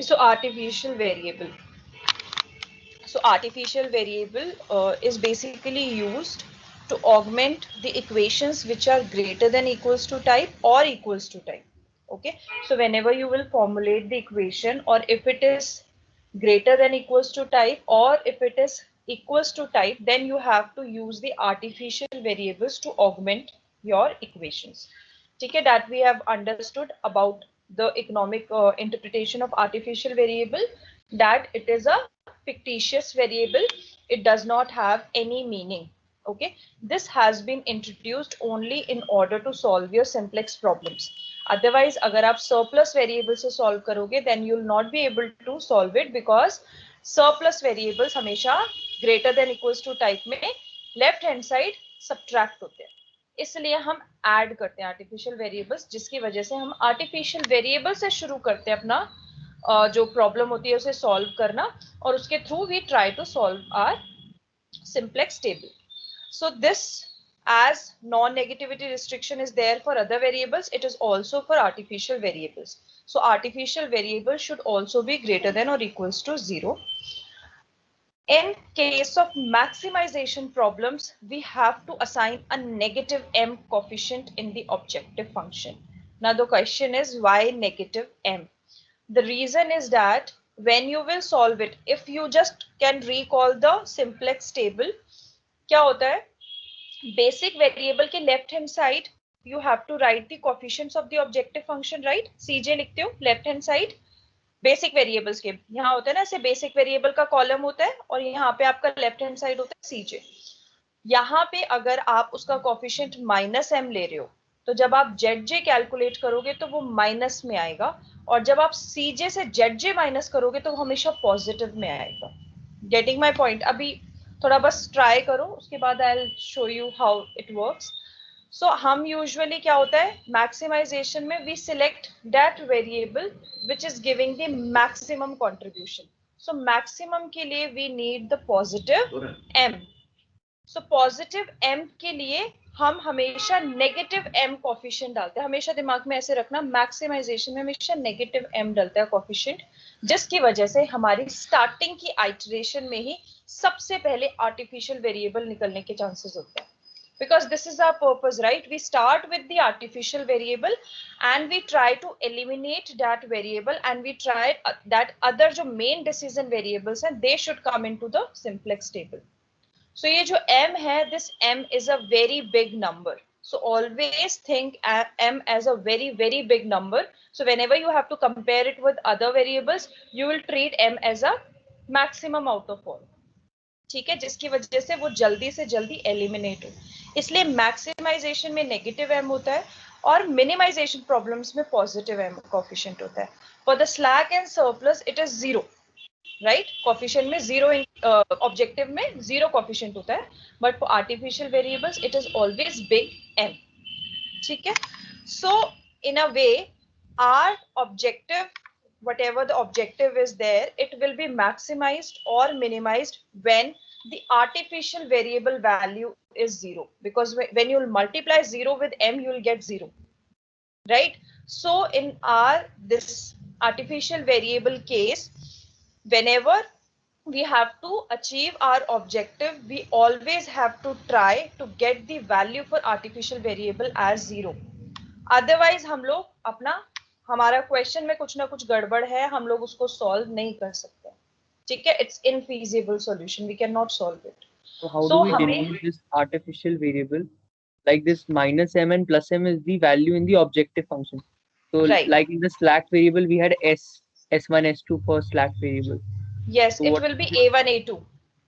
So artificial variable. So artificial variable is basically used to augment the equations which are greater than equals to type or equals to type. Okay. So whenever you will formulate the equation, or if it is greater than equals to type or if it is equals to type, then you have to use the artificial variables to augment your equations. Okay, that we have understood about the economic interpretation of artificial variable, that it is a fictitious variable, it does not have any meaning. Okay, this has been introduced only in order to solve your simplex problems. Otherwise अगर आप surplus variable से solve करोगे, then you will not be able to solve it, because surplus variables हमेशा greater than equals to type में left hand side subtract होते हैं, इसलिए हम ऐड करते हैं आर्टिफिशियल वेरिएबल्स, जिसकी वजह से हम आर्टिफिशियल वेरिएबल से शुरू करते हैं अपना जो प्रॉब्लम होती है उसे सॉल्व करना, और उसके through we try to solve our simplex table. So this, as non-negativity restriction is there for other variables, it is also for artificial variables. So artificial variables should also be greater than or equals to 0. In case of maximization problems, we have to assign a negative m coefficient in the objective function. Now the question is, why negative m? The reason is that when you will solve it, if you just can recall the simplex table, क्या होता है, basic variable के left hand side you have to write the coefficients of the objective function, right? cj लिखते हो left hand side. Basic variables के यहाँ होता है ना, ऐसे बेसिक वेरिएबल का कॉलम होता है और यहाँ पे आपका लेफ्ट हैंड साइड होता है सीजे. यहाँ पे अगर आप उसका कोफिशिएंट माइनस एम ले रहे हो, तो जब आप जेड जे कैलकुलेट करोगे तो वो माइनस में आएगा, और जब आप सीजे से जेड जे माइनस करोगे तो हमेशा पॉजिटिव में आएगा. Getting my point? अभी थोड़ा बस ट्राई करो, उसके बाद I will show you how it works. So हम यूजुअली क्या होता है, मैक्सिमाइजेशन में we select that variable which is giving the maximum contribution. So maximum के लिए we need the positive M. So positive M के लिए हम हमेशा नेगेटिव एम कोफिशिएंट डालते हैं. हमेशा दिमाग में ऐसे रखना, मैक्सिमाइजेशन में हमेशा नेगेटिव एम डलता है कोफिशिएंट, जिसकी वजह से हमारी स्टार्टिंग की आइटरेशन में ही सबसे पहले आर्टिफिशियल वेरिएबल निकलने के चांसेस होते हैं. Because this is our purpose, right? We start with the artificial variable and we try to eliminate that variable, and we try that other जो main decision variables हैं, they should come into the simplex table. So ये जो m है, this m is a very big number. So always think m as a very very big number. So whenever you have to compare it with other variables, you will treat m as a maximum out of all. ठीक है, जिसकी वजह से वो जल्दी से जल्दी eliminate हो. इसलिए मैक्सिमाइजेशन में नेगेटिव एम होता है और मिनिमाइजेशन प्रॉब्लम्स में पॉजिटिव एम कोफिशिएंट होता है. For the slack and surplus it is 0, right? Coefficient में 0, ऑब्जेक्टिव में 0 कोफिशिएंट होता है, but for artificial variables it is always big M. ठीक है. So in a way our objective, whatever the objective is there, it will be maximized or minimized when the artificial variable value is 0, because when you multiply 0 with m, you will get 0, right? So in our this artificial variable case, whenever we have to achieve our objective, we always have to try to get the value for artificial variable as 0. Otherwise हम लोग अपना, हमारा question में कुछ ना कुछ गड़बड़ है, हम लोग उसको सॉल्व नहीं कर सकते. ठीक है, it's infeasible solution, we can not solve it. So how do we denote this artificial variable? Like this minus m and plus m is the value in the objective function. So like in the slack variable, we had s1, s2 for slack variable. Yes, so it will be a1, a2.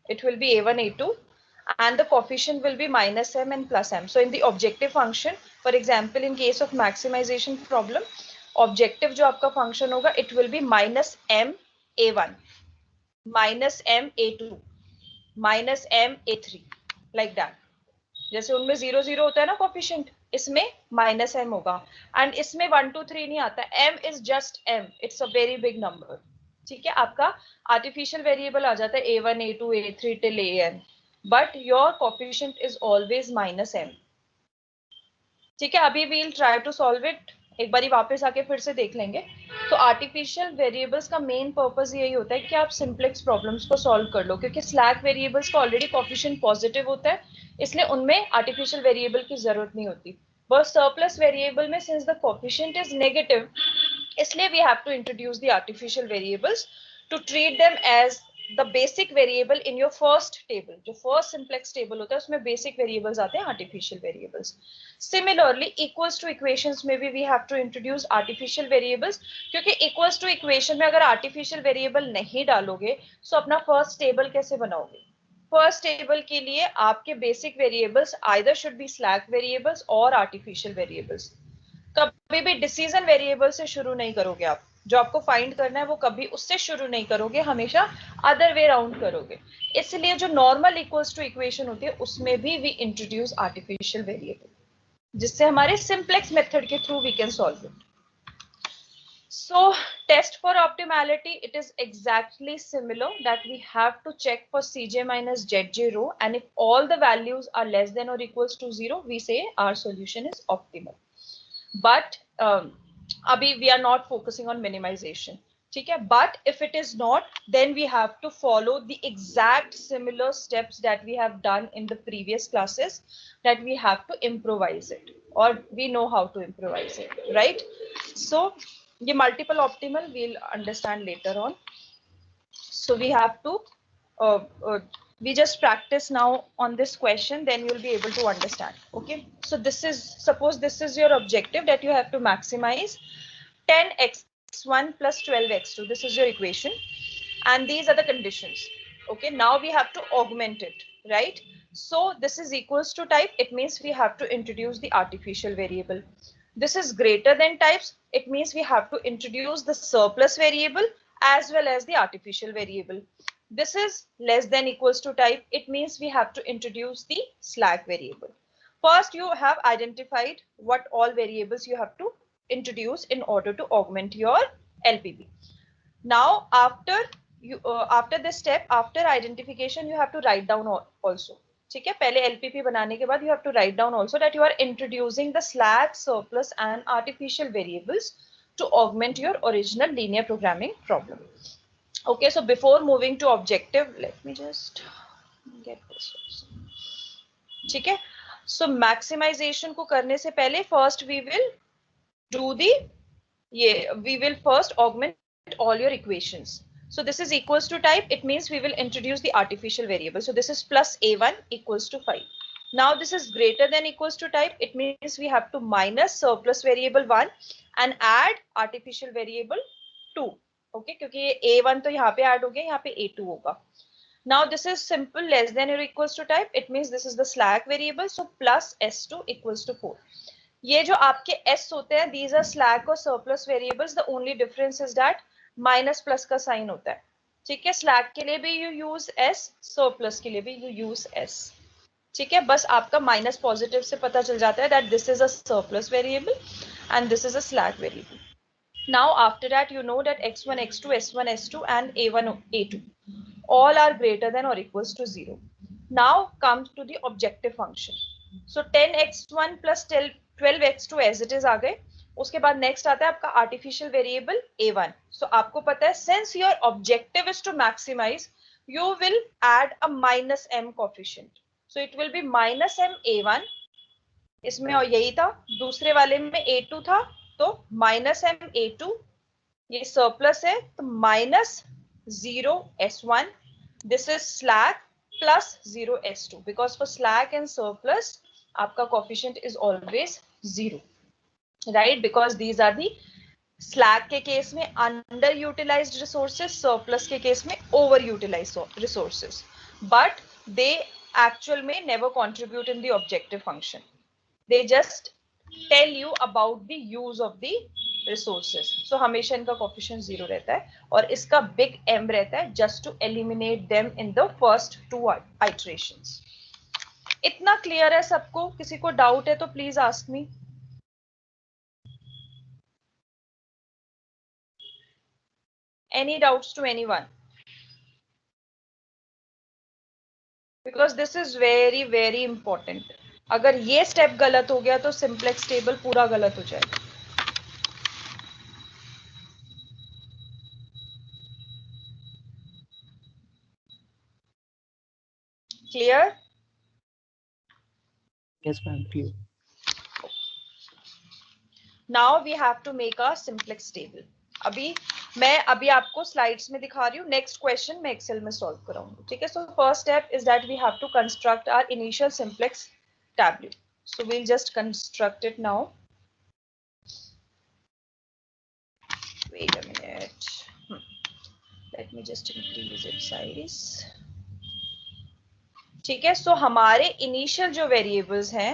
It will be a1, a2, and the coefficient will be minus m and plus m. So in the objective function, for example, in case of maximization problem, objective जो आपका function होगा, it will be minus M A one, minus M A two, minus M A three, like that. जैसे उनमें 0 0 होता है ना coefficient, इसमें minus M होगा, एंड इसमें 1 2 3 नहीं आता. M is just M, it's a very big number. ठीक है, आपका आर्टिफिशियल वेरिएबल आ जाता है a1 a2 a3 till an, but your coefficient is always minus M. ठीक है, अभी we'll try to solve it एक बारी वापस आके फिर से देख लेंगे। तो आर्टिफिशियल वेरिएबल्स का मेन पर्पस यही होता है कि आप सिंप्लेक्स प्रॉब्लम्स को सॉल्व कर लो, क्योंकि स्लैक वेरिएबल्स का ऑलरेडी कोफिशिएंट पॉजिटिव होता है, इसलिए उनमें आर्टिफिशियल वेरिएबल की जरूरत नहीं होती। बस सरप्लस वेरिएबल में since the coefficient is negative, इसलिए we have to introduce the artificial variables to treat them as the basic variable in your first table. जो फर्स्ट सिंप्लेक्स टेबल होता है उसमें बेसिक वेरिएबल्स आते हैं, artificial variables. Similarly equals to equations में भी we have to introduce artificial variables, क्योंकि equals to equation में अगर आर्टिफिशियल वेरिएबल नहीं डालोगे तो अपना फर्स्ट टेबल कैसे बनाओगे? फर्स्ट टेबल के लिए आपके basic variables either should be slack variables और आर्टिफिशियल वेरिएबल्स। कभी भी डिसीजन वेरिएबल से शुरू नहीं करोगे आप, जो आपको फाइंड करना है वो कभी उससे शुरू नहीं करोगे, हमेशा अदर वे राउंड करोगे। इसलिए जो नॉर्मल इक्वल्स टू इक्वेशन होती है उसमें भी वी इंट्रोड्यूस आर्टिफिशियल वेरिएबल, जिससे हमारे सिंप्लेक्स मेथड के through we can solve it. So test for optimality, it is exactly similar that we have to check for Cj minus Zj rho, and if all the values are less than or equals to 0, we say our solution is optimal. But abhi we are not focusing on minimization, ठीक है? But if it is not, then we have to follow the exact similar steps that we have done in the previous classes, that we have to improvise it, or we know how to improvise it, right? So ये multiple optimal we'll understand later on. So we have to we just practice now on this question, then you'll be able to understand. Okay, so this is, suppose this is your objective, that you have to maximize 10x1 plus 12x2. This is your equation and these are the conditions. Okay, now we have to augment it, right? So this is equals to type, it means we have to introduce the artificial variable. This is greater than types, it means we have to introduce the surplus variable as well as the artificial variable. This is less than equals to type, it means we have to introduce the slack variable. First, you have identified what all variables you have to introduce in order to augment your LPB. Now, after this step, after identification, you have to write down also. ठीक है, पहले LPP बनाने के बाद you have to write down also that you are introducing the slack, surplus and artificial variables to augment your original linear programming problem. Okay, so before moving to objective, let me just get this also. ठीक है, so maximization को करने से पहले first we will do the we will first augment all your equations. So this is equals to type, it means we will introduce the artificial variable. So this is plus a1 equals to 5. Now this is greater than equals to type, it means we have to minus surplus variable 1 and add artificial variable 2. Okay, क्योंकि ये a1 तो यहाँ पे add हो गया, यहाँ पे a2 होगा. Now this is simple, less than or equals to type, it means this is the slack variable, so plus s2 equals to 4. ये जो आपके s होते हैं, these are slack और surplus variables, the only difference is that minus plus का sign होता है. ठीक है, स्लैक के लिए भी यू यूज एस, सरप्लस के लिए भी यू यूज एस. ठीक है, बस आपका माइनस पॉजिटिव से पता चल जाता है that this is a surplus variable and this is a slack variable. Now after that you know that x1, x2, s1, s2 and a1, a2 all are greater than or equals to 0. Now comes to the objective function. So 10x1 plus 12x2 as it is आ गए. उसके बाद next आता है आपका artificial variable a1. सो आपको पता है since your objective is to maximize, you will add a minus m coefficient. So it will be minus m a1. इसमें और यही था, दूसरे वाले में a2 था, तो माइनस m a2. ये सरप्लस है तो minus 0 s1. This is slack plus 0 s2, because for slack and surplus आपका coefficient is always 0. right, because these are the slack के केस में underutilized resources, surplus के केस में overutilized resources, but they actual में never contribute in the objective function. They just tell you about the use of the resources. So हमेशा इनका coefficient 0 रहता है और इसका big M रहता है just to eliminate them in the first 2 iterations. इतना clear है सबको? किसी को doubt है तो please ask me. Any doubts to anyone? Because this is very very important. अगर ये स्टेप गलत हो गया तो सिंप्लेक्स टेबल पूरा गलत हो जाएगा. Clear? Yes, ma'am. Clear. Now we have to make a simplex table. मैं अभी आपको स्लाइड्स में दिखा रही हूँ. नेक्स्ट क्वेश्चन मैं एक्सेल में सॉल्व कराऊंगी. ठीक है. So first step is that we have to construct our initial simplex tableau. So we'll just construct it now. Wait a minute. Let me just increase its size. ठीक है. सो हमारे initial जो variables हैं,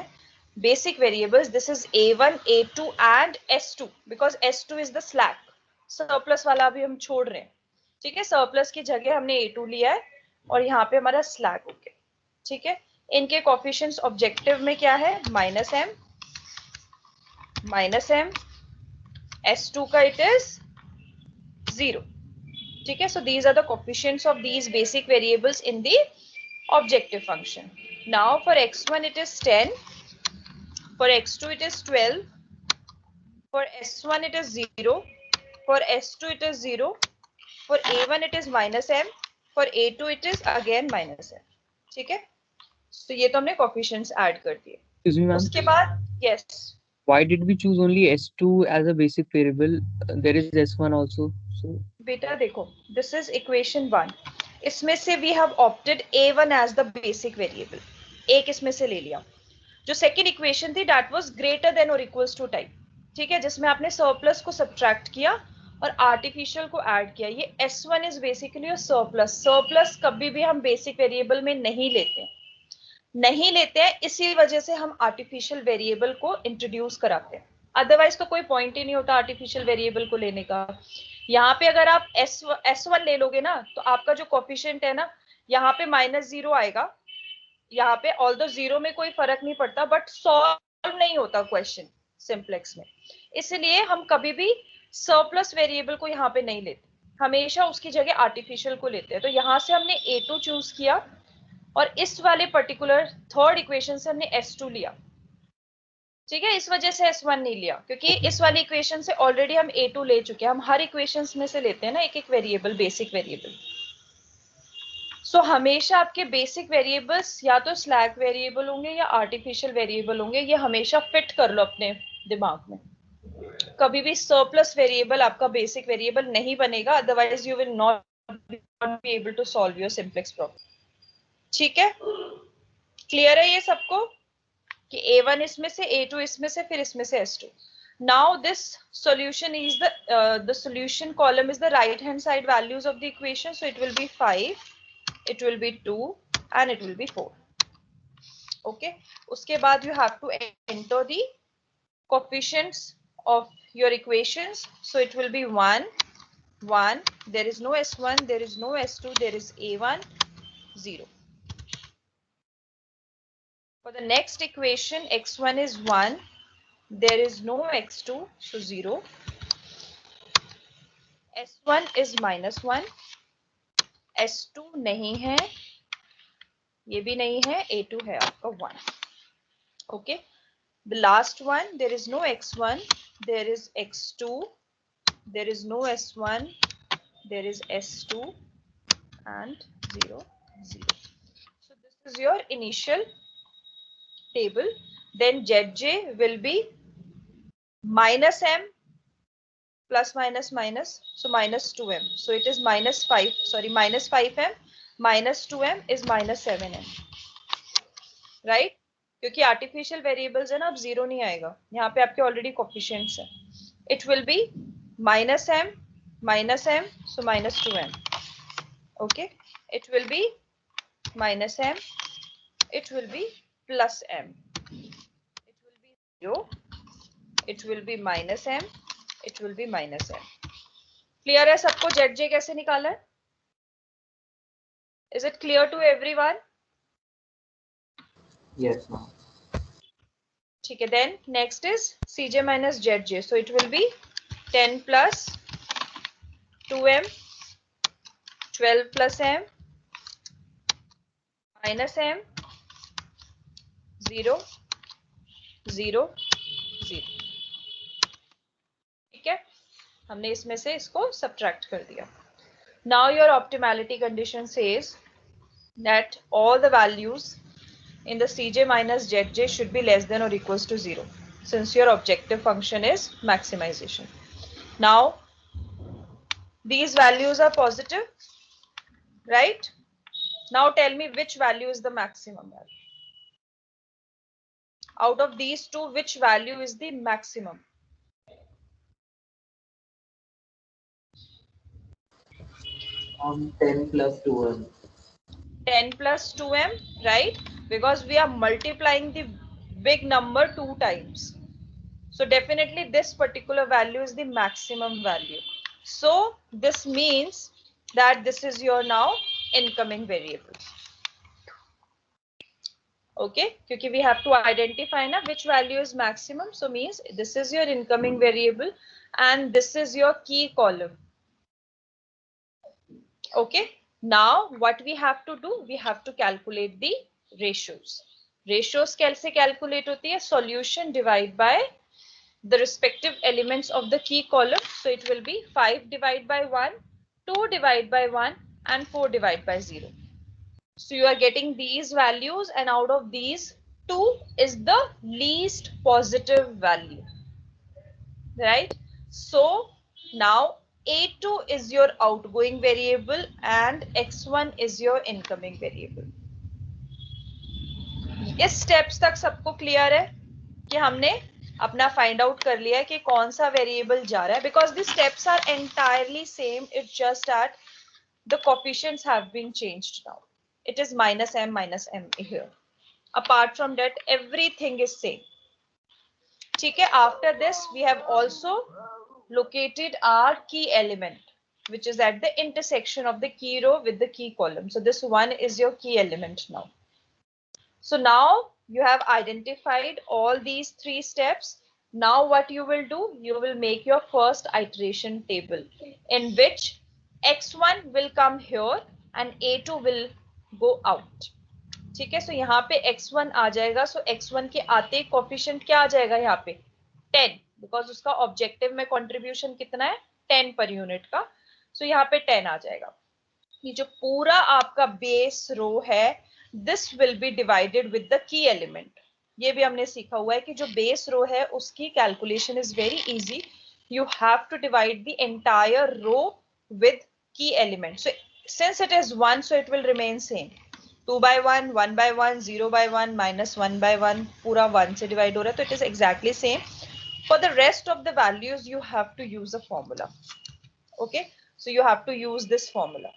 basic variables, this is a1, a2 and s2 because s2 is the slack. Surplus वाला अभी हम छोड़ रहे हैं. ठीक है. सरप्लस की जगह हमने a2 लिया है और यहाँ पे हमारा स्लैक हो गया. ठीक है. इनके कोफिशिएंट्स ऑब्जेक्टिव में क्या है? -m, s2 का इट इज 0. ठीक है. So these are the coefficients of these basic variables in the objective function. Now for x1 it is 10, for x2 it is 12, for s1 it is 0, for s2 it is 0, for a1 it is -m, for a2 it is again -m. ठीक है. तो ये तो हमने coefficients add कर दिए. उसके बाद yes. Why did we choose only s2 as a basic variable? There is s1 also. So बेटा देखो, this is equation 1. इसमें से we have opted a1 as the basic variable. एक इसमें से ले लिया. जो सेकेंड इक्वेशन थी दैट वाज ग्रेटर देन और इक्वल्स टू टाइप. ठीक है. जिसमें आपने सरप्लस को सब्ट्रैक्ट किया और आर्टिफिशियल को ऐड किया. ये s1 is basically surplus. Surplus कभी भी हम बेसिक वेरिएबल में नहीं लेते हैं. इसी वजह से हम आर्टिफिशियल वेरिएबल को इंट्रोड्यूस कराते हैं. अदरवाइज तो कोई पॉइंट ही नहीं होता आर्टिफिशियल वेरिएबल को लेने का. यहाँ पे अगर आप s1 ले लोगे ना, तो आपका जो कोफिशिएंट है ना, यहाँ पे -0 आएगा. यहाँ पे ऑल्दो 0 में कोई फर्क नहीं पड़ता, बट सॉल्व नहीं होता क्वेश्चन सिंप्लेक्स में. इसलिए हम कभी भी सरप्लस वेरिएबल को यहाँ पे नहीं लेते. हमेशा उसकी जगह आर्टिफिशियल को लेते हैं. तो यहाँ से हमने a2 चूज किया और इस वाले पर्टिकुलर थर्ड इक्वेशन से हमने s2 लिया. ठीक है. इस वजह से s1 नहीं लिया, क्योंकि इस वाली इक्वेशन से ऑलरेडी हम a2 ले चुके हैं. हम हर इक्वेशन में से लेते हैं ना एक एक वेरिएबल, बेसिक वेरिएबल. सो हमेशा आपके बेसिक वेरिएबल्स या तो स्लैक वेरिएबल होंगे या आर्टिफिशियल वेरिएबल होंगे. ये हमेशा फिट कर लो अपने दिमाग में. कभी भी सरप्लस वेरिएबल आपका बेसिक वेरिएबल नहीं बनेगा, otherwise you will not be able to solve your simplex problem. ठीक है. क्लियर है ये सबको कि a1 इसमें से, a2 इसमें से, फिर इसमें से s2. Now this solution is the solution column is the right hand side values of the equation. So it will be 5, it will be 2 and it will be 4. Okay. उसके बाद you have to enter the coefficients of your equations. So it will be 1, 1. There is no s1, there is no s2, there is a1, 0. For the next equation, x1 is 1, there is no x2, so 0. s1 is -1, s2 नहीं है, ये भी नहीं है, a2 है आपका 1. Okay. The last one, there is no x1, there is x2, there is no s1, there is s2 and 0, 0. So this is your initial table. Then zj will be -m plus minus minus, so -2m. So it is -5, sorry, -5m, -2m is -7m. Right? क्योंकि artificial variables है ना, अब 0 नहीं आएगा. यहाँ पे आपके already coefficients है. It will B -m, so -2m. Okay. It will be -m, it will be +m, it will be 0, it will be -m, it will be -m. Clear है सबको zj कैसे निकाला है? Is it clear to everyone? yes, ma'am. ठीक है. Then next is cj minus zj. So it will be 10 plus 2m, 12 plus m, minus m, 0, 0, 0. ठीक है. हमने इसमें से इसको सब्ट्रैक्ट कर दिया. Now your optimality condition says that all the values in the Cj minus Zj should be less than or equals to 0, since your objective function is maximization. Now, these values are positive, right? Now tell me which value is the maximum value. Out of these two, which value is the maximum? 10 plus 2m. 10 plus 2m, right? Because we are multiplying the big number 2 times. So definitely this particular value is the maximum value. So this means that this is your now incoming variable. Okay, because we have to identify now which value is maximum. So means this is your incoming variable and this is your key column. Okay, now what we have to do, we have to calculate the ratios. Ratios कैसे calculate होती है? Solution divide by the respective elements of the key column. So it will be 5 divided by 1, 2 divided by 1 and 4 divided by 0. So you are getting these values and out of these 2 is the least positive value, right? So now A2 is your outgoing variable and X1 is your incoming variable. इस steps तक सबको clear है कि हमने अपना find out कर लिया है कि कौन सा वेरिएबल जा रहा है, because the steps are entirely same, it's just that the coefficients have been changed now. It is minus m here. Apart from that, everything is same. ठीक है. After this, we have also located our key element, which is at the intersection of the key row with the key column. So this one is your key element now. So now you have identified all these 3 steps. Now what you will do, you will make your first iteration table in which x1 will come here and a2 will go out. ठीक है. So यहाँ पे x1 आ जाएगा. So x1 के आते coefficient क्या आ जाएगा यहाँ पे? 10, बिकॉज उसका ऑब्जेक्टिव में कंट्रीब्यूशन कितना है? 10 पर यूनिट का. So यहाँ पे 10 आ जाएगा. ये जो पूरा आपका बेस रो है, this will be divided with the key element. ये भी हमने सीखा हुआ है कि जो बेस रो है उसकी calculation is very easy. You have to divide the entire row with key element. So since it is 1, so it will remain same. 2 by 1, 1 by 1, 0 by 1, minus 1 by 1, पूरा 1 से divide हो रहा है, तो it is exactly same. For the rest of the values, you have to use a formula. Okay, so you have to use this formula.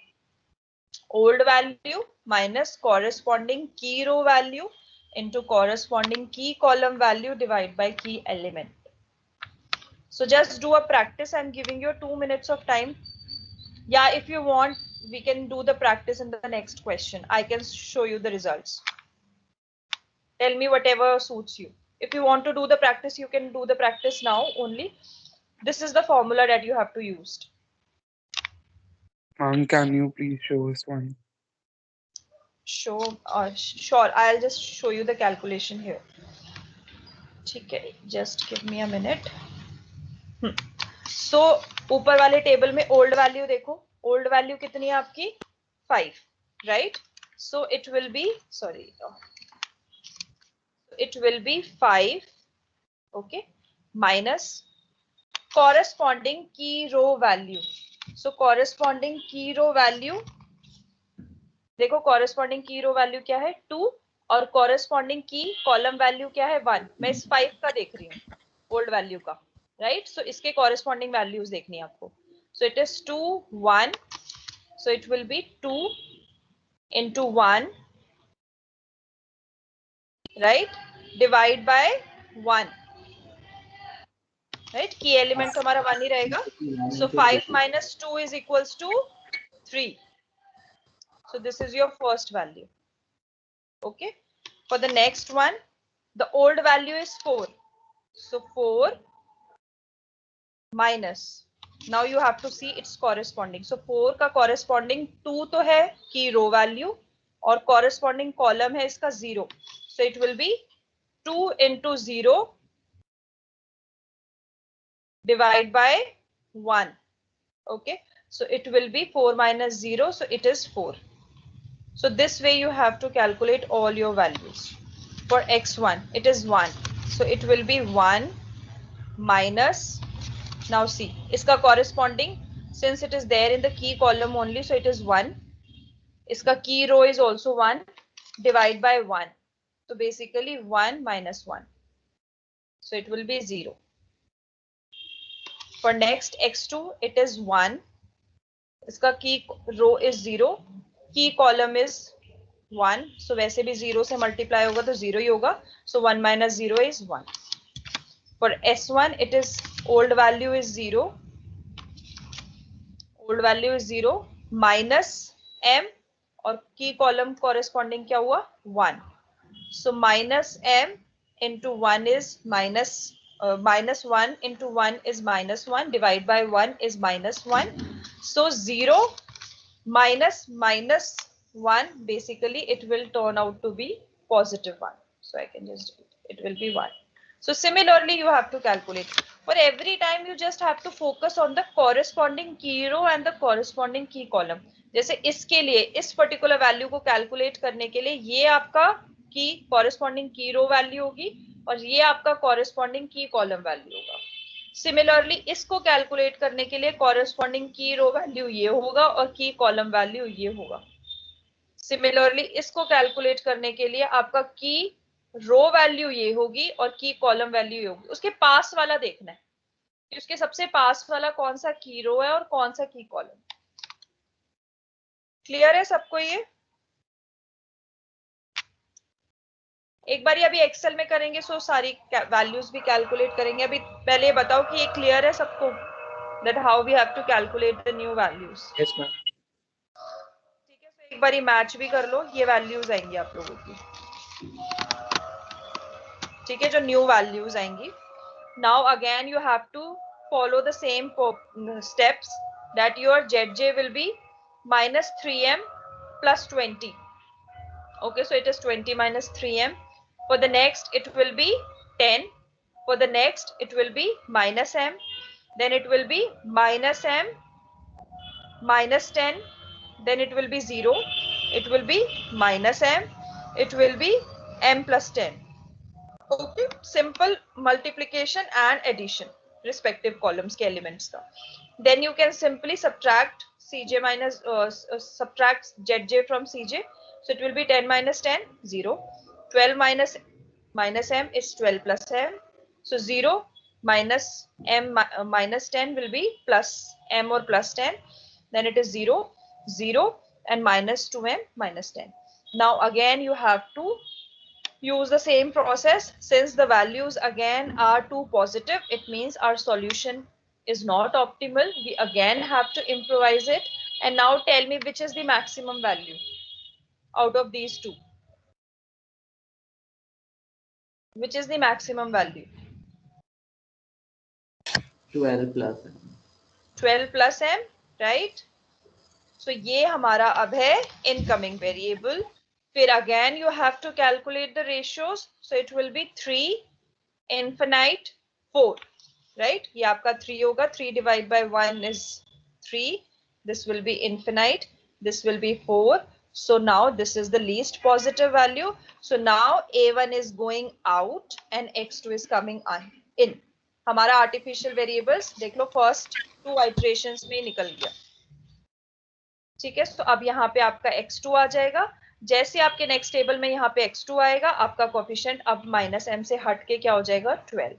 Old value minus corresponding key row value into corresponding key column value divided by key element. So just do a practice. I'm giving you 2 minutes of time. Yeah, if you want, we can do the practice in the next question. I can show you the results. Tell me whatever suits you. If you want to do the practice, you can do the practice now only. This is the formula that you have to use. Can you please show us one? Sure, I'll just show you the calculation here. ठीक है, just give me a minute. So ऊपर वाले table में old value देखो. Old value कितनी है आपकी? 5, right? So it will be, sorry, it will be 5, okay, minus corresponding key row value. So corresponding key row value, देखो corresponding key row value क्या है? 2 और corresponding key column value क्या है? 1. मैं इस 5 का देख रही हूँ, old value का, right? So इसके corresponding values देखनी है आपको. So it is 2, 1. So it will be 2 into 1, right? Divide by 1. Right? Key element हमारा 1 ही रहेगा. So 5 minus 2 is equals to 3. So this is your first value. Okay. For the next one, the old value is 4. So 4 minus. Now you have to see its corresponding. So 4 का corresponding 2 तो है key row value और corresponding column है इसका 0. So it will be 2 into 0 divide by 1. Okay. So it will be 4 minus 0. So it is 4. So this way you have to calculate all your values. For x1, it is 1. So it will be 1 minus, now see, iska corresponding, since it is there in the key column only, so it is 1. Iska key row is also 1, divide by 1. So basically 1 minus 1. So it will be 0. For next x2, it is 1. इसका की रो is 0, की column is 1, सो वैसे भी 0 से multiply होगा तो 0 ही होगा, सो 1 minus 0 is 1. For S1 it is old value is 0, old value is 0 minus m और की कॉलम कॉरेस्पॉन्डिंग क्या हुआ 1, so minus m into 1 is minus 1 into 1 is minus 1, divide by 1 is minus 1, so 0 minus minus 1, basically it will turn out to be positive 1. So I can just do it. It will be 1. So similarly you have to calculate. For every time you just have to focus on the corresponding key row and the corresponding key column. जैसे इसके लिए इस particular value को calculate करने के लिए ये आपका की कॉरेस्पॉन्डिंग की रो वैल्यू होगी और ये आपका कॉरेस्पॉन्डिंग की कॉलम वैल्यू होगा. सिमिलरली इसको कैलकुलेट करने के लिए कॉरेस्पॉन्डिंग की रो वैल्यू ये होगा और की कॉलम वैल्यू ये होगा. सिमिलरली इसको कैलकुलेट करने के लिए आपका की रो वैल्यू ये होगी और की कॉलम वैल्यू ये होगी. उसके पास वाला देखना है कि उसके सबसे पास वाला कौन सा की रो है और कौन सा की कॉलम. क्लियर है सबको ये? एक बार अभी एक्सेल में करेंगे सो सारी वैल्यूज भी कैलकुलेट करेंगे. अभी पहले बताओ कि ये क्लियर है सबको that how we have to calculate the new values. Yes ma'am. ठीक है, so एक बार मैच भी कर लो, ये वैल्यूज आएंगी आप लोगों की. ठीक है, जो न्यू वैल्यूज आएंगी. Now again you have to follow the same steps that your zj will be minus 3m plus 20. Okay, so it is 20 minus 3m. For the next it will be 10. For the next it will be minus m. Then it will be minus m minus 10. Then it will be 0. It will be minus m. It will be m plus 10. Okay, simple multiplication and addition respective columns के elements का. Then you can simply subtract cj minus subtract zj from cj. So it will be 10 minus 10, 0. 12 minus m is 12 plus m. So 0 minus m minus 10 will be plus m or plus 10. Then it is 0, 0 and minus 2m minus 10. Now again you have to use the same process. Since the values again are too positive, it means our solution is not optimal. We again have to improvise it. And now tell me which is the maximum value out of these two. Which is the maximum value? 12 plus m. 12 plus m, right? So ये हमारा अब है incoming variable. फिर again you have to calculate the ratios. So it will be 3, infinite, 4, right? ये आपका 3 होगा. 3 divided by 1 is 3. This will be infinite. This will be 4. So now this is the least positive value. So now a1 is going out and x2 is coming in. हमारा artificial variables देख लो first 2 iterations में निकल गया. ठीक है, तो अब यहाँ पे आपका x2 आ जाएगा. जैसे आपके नेक्स्ट टेबल में यहाँ पे x2 आएगा, आपका कोफिशिएंट अब माइनस m से हट के क्या हो जाएगा 12.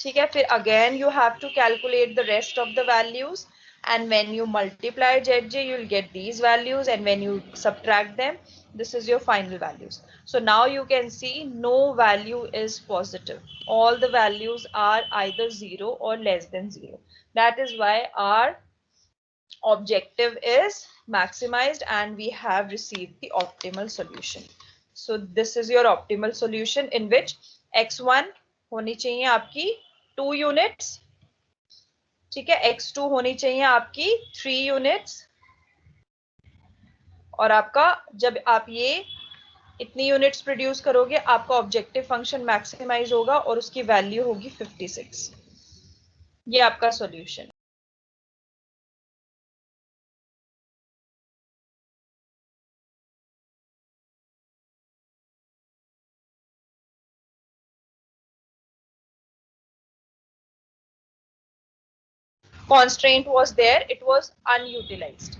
ठीक है, फिर again you have to calculate the rest of the values and when you multiply zj you will get these values and when you subtract them this is your final values. So now you can see no value is positive. All the values are either 0 or less than 0. That is why our objective is maximized and we have received the optimal solution. So this is your optimal solution in which x1 होनी चाहिए आपकी 2 units. ठीक है, x2 होनी चाहिए आपकी 3 units और आपका जब आप ये इतनी यूनिट्स प्रोड्यूस करोगे आपका ऑब्जेक्टिव फंक्शन मैक्सिमाइज होगा और उसकी वैल्यू होगी 56. ये आपका solution. constraint was there, it was unutilized.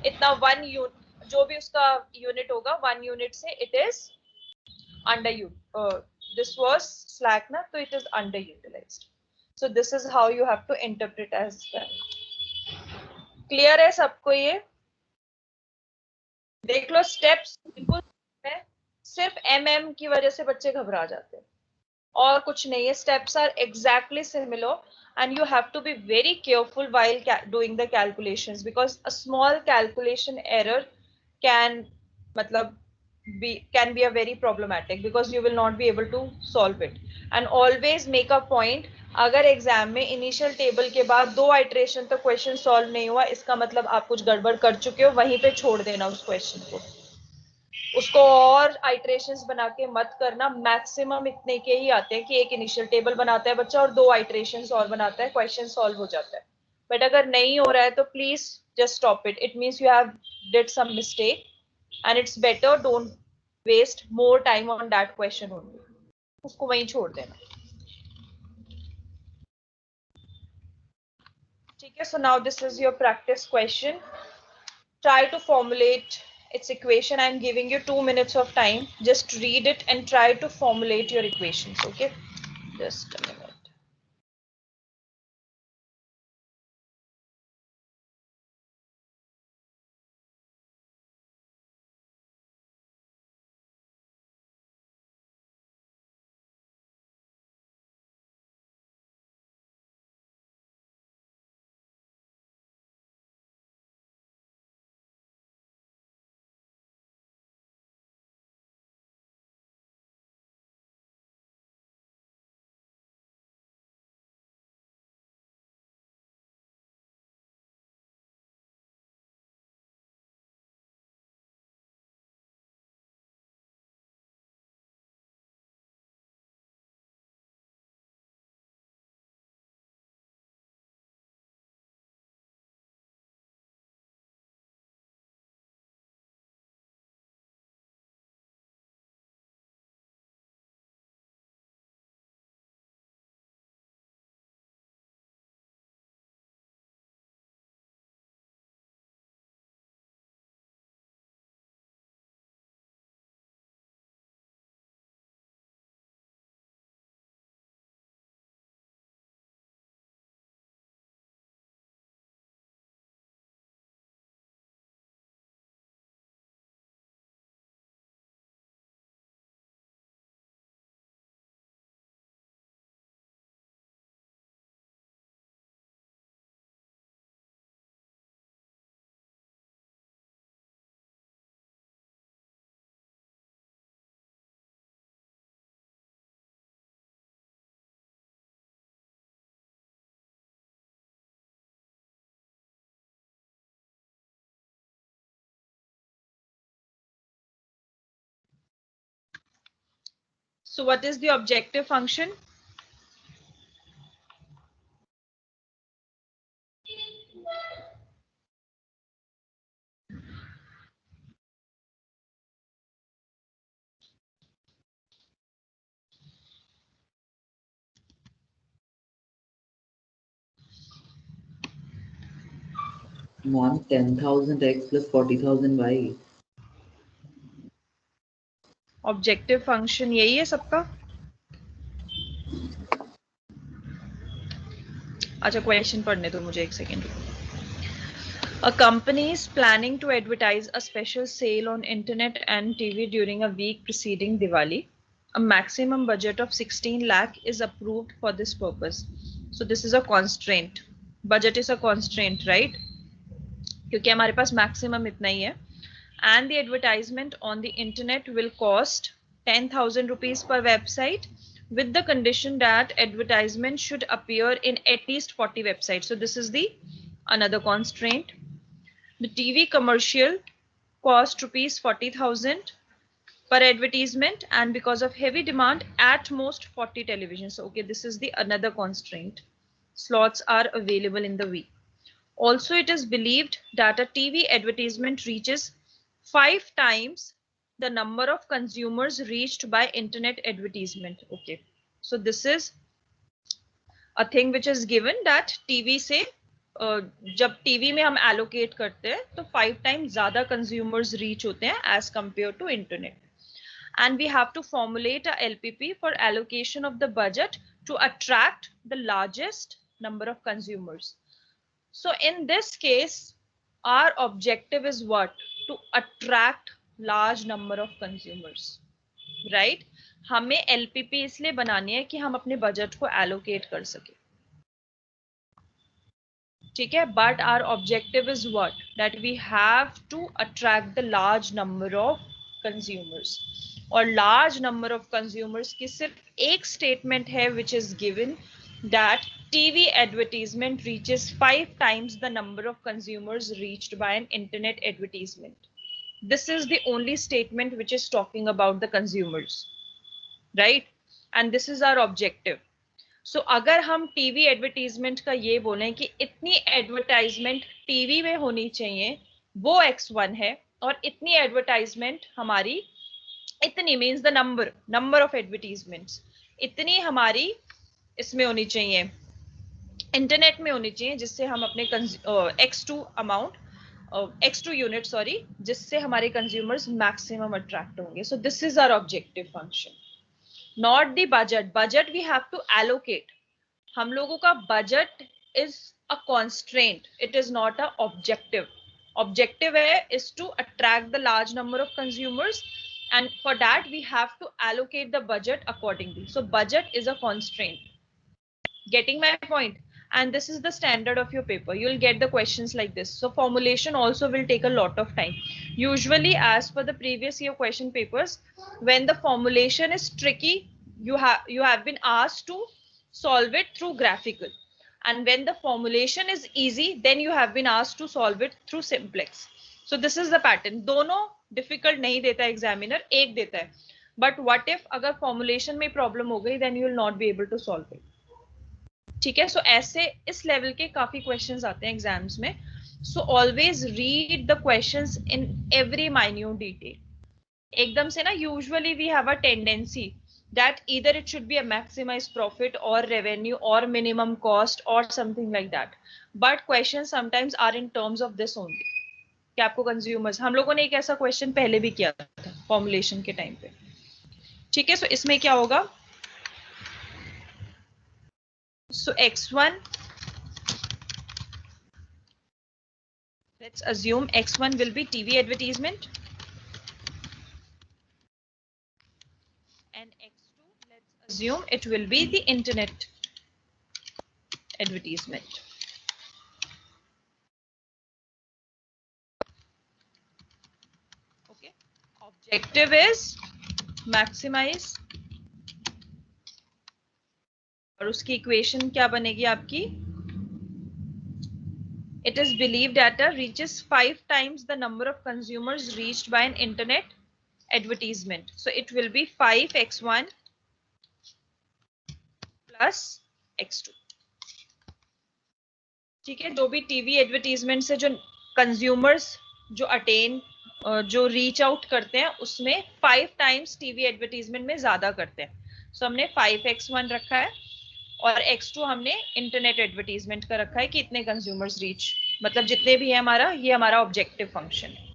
इतना one unit, जो भी उसका unit होगा, 1 unit से it is under you. This was slack ना, तो it is underutilized. So this is how you have to interpret as well. Clear है सबको ये? देख लो steps बिल्कुल है, सिर्फ mm की वजह से बच्चे घबरा जाते हैं और कुछ नहीं है. Steps are exactly similar and you have to be very careful while doing the calculations, because a small calculation error can matlab can be a very problematic, because you will not be able to solve it. And always make a point, अगर exam में initial table के बाद 2 iteration तक question solve नहीं हुआ, इसका मतलब आप कुछ गड़बड़ कर चुके हो, वहीं पे छोड़ देना उस क्वेश्चन को. उसको और आइट्रेशंस बना के मत करना. मैक्सिमम इतने के ही आते हैं कि एक इनिशियल टेबल बनाता है बच्चा और 2 आइट्रेशंस और बनाता है, क्वेश्चन सॉल्व हो जाता है. बट अगर नहीं हो रहा है तो please just stop it. It means you have did some mistake and it's better don't waste more time on that question only. उसको वहीं छोड़ देना. ठीक है. So now this is your practice question. Try to formulate its equation. I'm giving you 2 minutes of time. Just read it and try to formulate your equations. Okay, just a minute. So what is the objective function? Ma'am, 10,000 x plus 40,000 y. Objective function यही है सबका. अच्छा question पढ़ने दो मुझे एक second. A company is planning to advertise a special sale on internet and TV during a week preceding Diwali. A maximum budget of 16 lakh is approved for this purpose. So this is a constraint. Budget is a constraint, right? क्योंकि हमारे पास maximum इतना ही है. And the advertisement on the internet will cost 10,000 rupees per website, with the condition that advertisement should appear in at least 40 websites. So this is the another constraint. The TV commercial cost rupees 40,000 per advertisement, and because of heavy demand, at most 40 televisions. So, okay, this is the another constraint. Slots are available in the week. Also, it is believed that a TV advertisement reaches 5 times the number of consumers reached by internet advertisement. Okay, so this is a thing which is given, that TV say जब TV में हम allocate करते हैं तो 5 times ज्यादा consumers reach होते हैं as compare to internet. And we have to formulate a LPP for allocation of the budget to attract the largest number of consumers. So in this case, our objective is what? To attract large number of consumers, right? हमें LPP इसलिए बनानी है कि हम अपने budget को allocate कर सके. ठीक है, but our objective is what? That we have to attract the large number of consumers. और large number of consumers की सिर्फ एक statement है which is given that TV advertisement reaches 5 times the number of consumers reached by an internet advertisement. This is the only statement which is talking about the consumers, right? And this is our objective. So, अगर हम TV advertisement का ये बोलें कि इतनी advertisement TV में होनी चाहिए, वो X1 है, और इतनी एडवर्टाइजमेंट हमारी, इतनी means the number of advertisements, इतनी हमारी इसमें होनी चाहिए, इंटरनेट में होनी चाहिए, जिससे हम अपने X2 यूनिट जिससे हमारे कंज्यूमर्स मैक्सिमम अट्रैक्ट होंगे. So this is our objective function. Not the budget. Budget we have to allocate. हम लोगों का budget is a constraint. It is not a objective. Objective is to attract the large number of consumers, and for that we have to allocate the budget accordingly. So budget is a constraint. Getting my point? And this is the standard of your paper. You'll get the questions like this. So formulation also will take a lot of time. Usually, as per the previous year question papers, when the formulation is tricky, you have been asked to solve it through graphical. And when the formulation is easy, then you have been asked to solve it through simplex. So this is the pattern. दोनों difficult नहीं देता examiner, एक देता है. But what if अगर formulation में problem हो गई, then you will not be able to solve it. ठीक है, सो ऐसे इस लेवल के काफी क्वेश्चंस आते हैं एग्जाम्स में. So always read the questions in every minute detail. एकदम से ना, usually we have a tendency that either it should be a maximize profit और रेवेन्यू और मिनिमम कॉस्ट और something like that, but question sometimes are in terms of this only कि आपको consumers, हम लोगों ने एक ऐसा क्वेश्चन पहले भी किया था फॉर्मुलेशन के टाइम पे. ठीक है, सो इसमें क्या होगा? So X1, let's assume X1 will be TV advertisement, and X2, let's assume it will be the internet advertisement. Okay, objective is maximize, और उसकी इक्वेशन क्या बनेगी आपकी? It is believed data reaches 5 times the number of consumers reached by an internet advertisement. So it will be 5x1 plus x2. ठीक है, जो भी TV advertisement से जो कंज्यूमर्स जो रीच आउट करते हैं, उसमें 5 टाइम्स टीवी एडवर्टीजमेंट में ज्यादा करते हैं. सो हमने 5x1 रखा है, और X2 हमने इंटरनेट एडवर्टीजमेंट का रखा है कि इतने कंज्यूमर्स रीच, मतलब जितने भी है हमारा, ये हमारा ऑब्जेक्टिव फंक्शन है.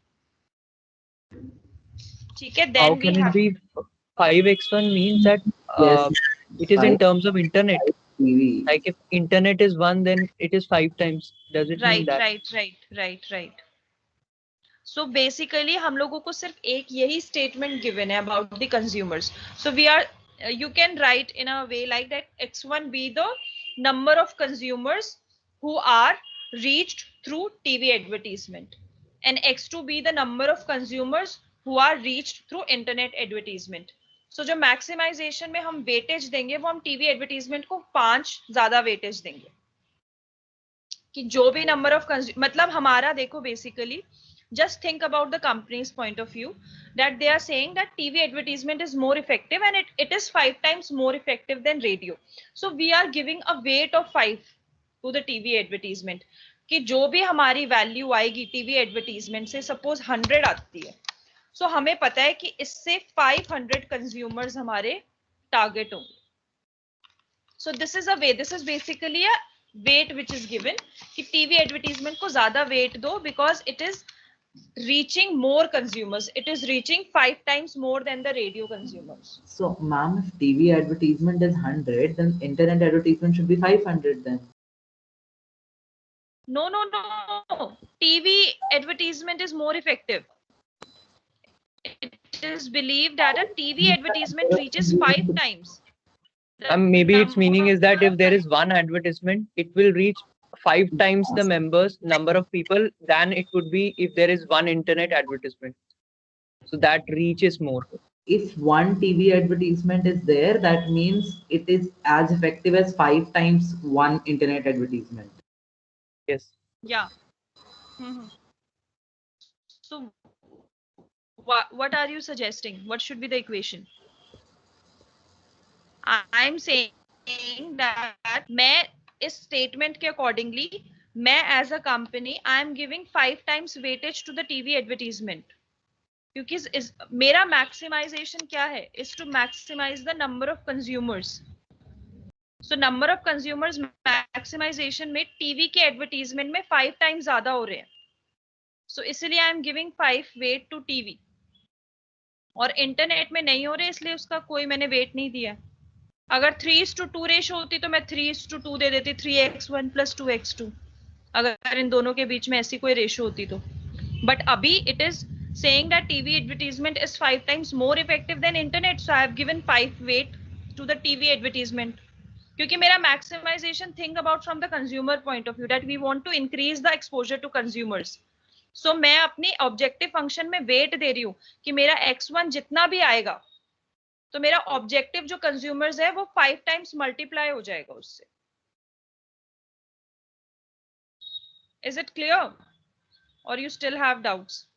ठीक है, then we have 5x1 means that it is in terms of internet. Like if internet is 1, then it is 5 times. Does it mean that? Right. So basically हम लोगों को सिर्फ एक यही स्टेटमेंट गिवन है about the consumers. So we are you can write in a way like that X1 be the number of consumers who are reached through TV advertisement, and X2 be the number of consumers who are reached through internet advertisement. So जो maximisation में हम weightage देंगे, वो हम TV advertisement को 5 ज्यादा weightage देंगे, कि जो भी नंबर ऑफ मतलब हमारा, देखो basically just think about the company's point of view, that they are saying that TV advertisement is more effective, and it is 5 times more effective than radio. So we are giving a weight of 5 to the TV advertisement, कि जो भी हमारी value आएगी TV advertisement से, suppose 100 आती है, सो हमें पता है कि इससे 500 कंज्यूमर्स हमारे टारगेट होंगे. So this is a way, this is basically a weight which is given कि TV advertisement को ज़्यादा weight दो because it is reaching more consumers. It is reaching 5 times more than the radio consumers. So, ma'am, if TV advertisement is 100, then internet advertisement should be 500 then. No. TV advertisement is more effective. It is believed that a TV advertisement reaches 5 times. Maybe its meaning is that if there is one advertisement, it will reach 5 times the members, number of people, than it would be if there is one internet advertisement. So that reach is more. If one TV advertisement is there, that means it is as effective as 5 times one internet advertisement. Yes. Yeah. So what are you suggesting? What should be the equation? I'm saying that मैं इस statement के accordingly मैं as a company I am giving 5 times weightage to the TV advertisement. क्योंकि मेरा maximization क्या है? Is to maximize the number of consumers. So number of consumers maximization में TV के advertisement में 5 times ज़्यादा हो रहे हैं. So इसलिए I am giving 5 weight to TV. और इंटरनेट में नहीं हो रहे इसलिए उसका कोई मैंने वेट नहीं दिया. अगर 3:2 रेशो होती तो मैं 3:2 दे देती 3x1 + 2x2 अगर इन दोनों के बीच में ऐसी कोई रेशो होती तो. बट अभी it is saying that TV advertisement is 5 times more effective than internet. So I have given 5 weight to the TV advertisement क्योंकि मेरा maximization think about from the consumer point of view that we want to increase the exposure to consumers. So मैं अपनी objective function में weight दे रही हूँ कि मेरा x1 जितना भी आएगा तो मेरा ऑब्जेक्टिव जो कंज्यूमर्स है वो 5 टाइम्स मल्टीप्लाई हो जाएगा उससे. इज इट क्लियर और यू स्टिल हैव डाउट्स?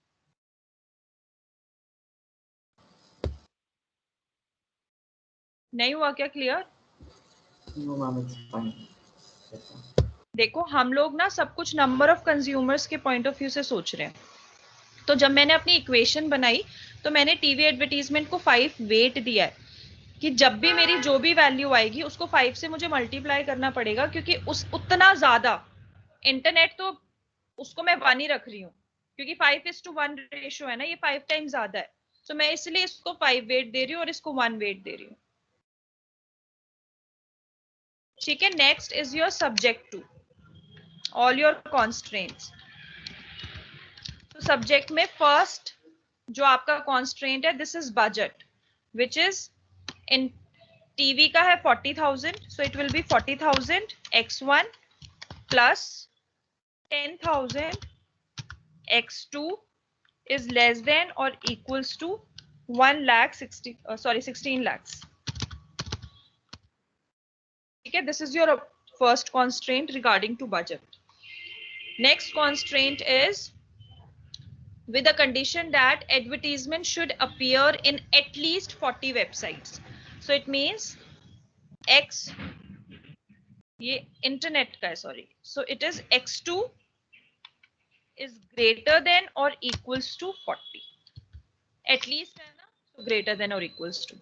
नहीं हुआ क्या clear? No, ma'am, it's fine. देखो हम लोग ना सब कुछ नंबर ऑफ कंज्यूमर्स के पॉइंट ऑफ व्यू से सोच रहे हैं. तो जब मैंने अपनी इक्वेशन बनाई तो मैंने टीवी एडवर्टाइजमेंट को 5 वेट दिया है कि जब भी मेरी जो भी वैल्यू आएगी उसको 5 से मुझे मल्टीप्लाई करना पड़ेगा क्योंकि उस उतना ज्यादा इंटरनेट तो उसको मैं 1 ही रख रही हूँ क्योंकि 5:1 रेशो है ना, ये 5 टाइम्स ज्यादा है. तो मैं इसलिए इसको 5 वेट दे रही हूँ और इसको 1 वेट दे रही हूँ. ठीक है. Next is your subject to all your constraints. तो सब्जेक्ट में फर्स्ट जो आपका कॉन्स्ट्रेंट है this is budget which is in TV का है 40,000. So it will be 40,000 x1 plus 10,000 x2 is less than or equals to 16 lakhs. Okay, this is your first constraint regarding to budget. Next constraint is with the condition that advertisement should appear in at least 40 websites. So it means X, ये internet का है, sorry. So it is X2 is greater than or equals to 40. At least है ना, so greater than or equals to.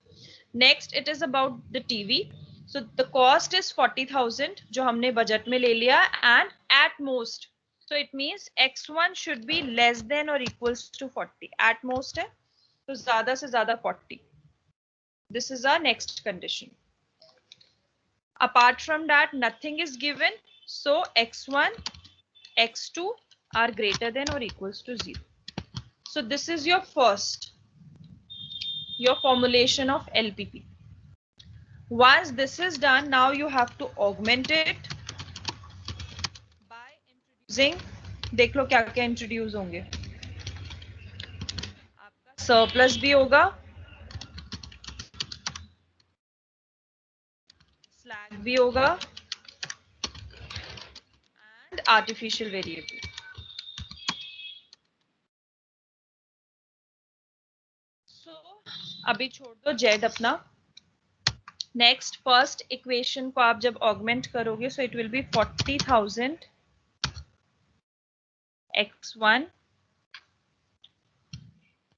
Next it is about the TV. So the cost is 40,000 जो हमने budget में ले लिया and at most. So it means X1 should be less than or equals to 40. At most है तो ज्यादा से ज्यादा 40. This is our next condition. Apart from that nothing is given. So X1, X2 are greater than or equals to 0. So this is your first, your formulation of LPP. Once this is done, now you have to augment it by introducing, देख लो क्या क्या introduce होंगे. आपका surplus भी होगा, slag भी होगा and artificial variable. सो अभी छोड़ दो जेड अपना. नेक्स्ट फर्स्ट इक्वेशन को आप जब ऑगमेंट करोगे सो it will be 40,000 x1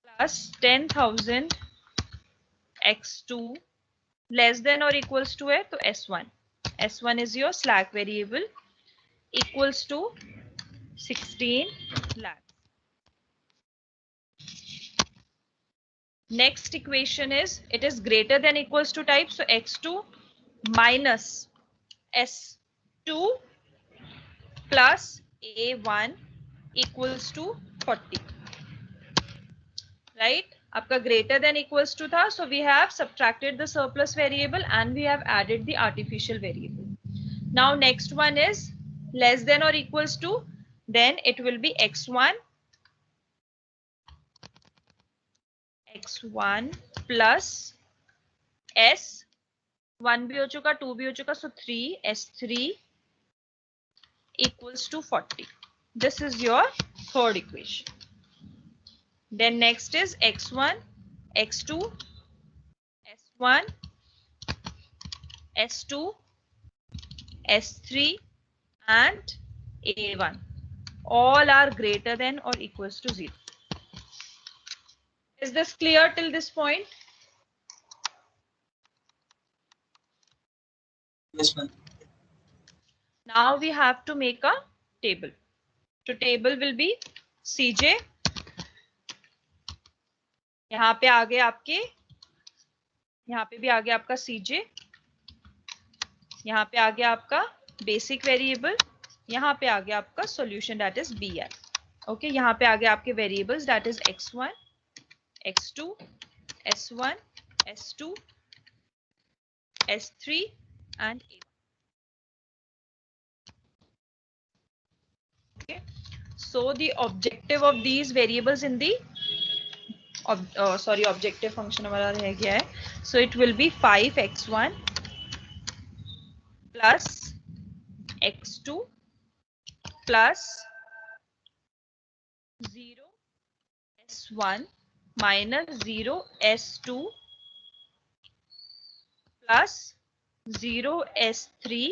plus 10,000 x2 less than और इक्वल्स टू है तो s1. s1 is your slack variable equals to 16 lakhs. Next equation is it is greater than equals to type. So x2 minus s2 plus a1 equals to 40. Right? आपका greater than equals to था. So we have subtracted the surplus variable and we have added the artificial variable. Now next one is less than or equals to. Then it will be x1 plus s 1 भी हो चुका 2 भी हो चुका so 3 s3 equals to 40. This is your third equation. Then next is x1 x2 s1 s2 s3 and a1 all are greater than or equals to 0. Is this clear till this point? Yes, ma'am. Now we have to make a table. So table will be CJ. यहाँ पे आ गए आपके, यहाँ पे भी आ गया आपका CJ. यहाँ पे आ गया आपका बेसिक वेरिएबल. यहाँ पे आ गया आपका solution that is BI. Okay, यहाँ पे आ गया आपके variables that is x1, x2, s1, s2, s3 and a1. Okay, so the objective of these variables in the objective function हमारा रह गया है. So it will be 5x1 plus x2 plus 0 s1 minus 0 s2 plus 0 s3.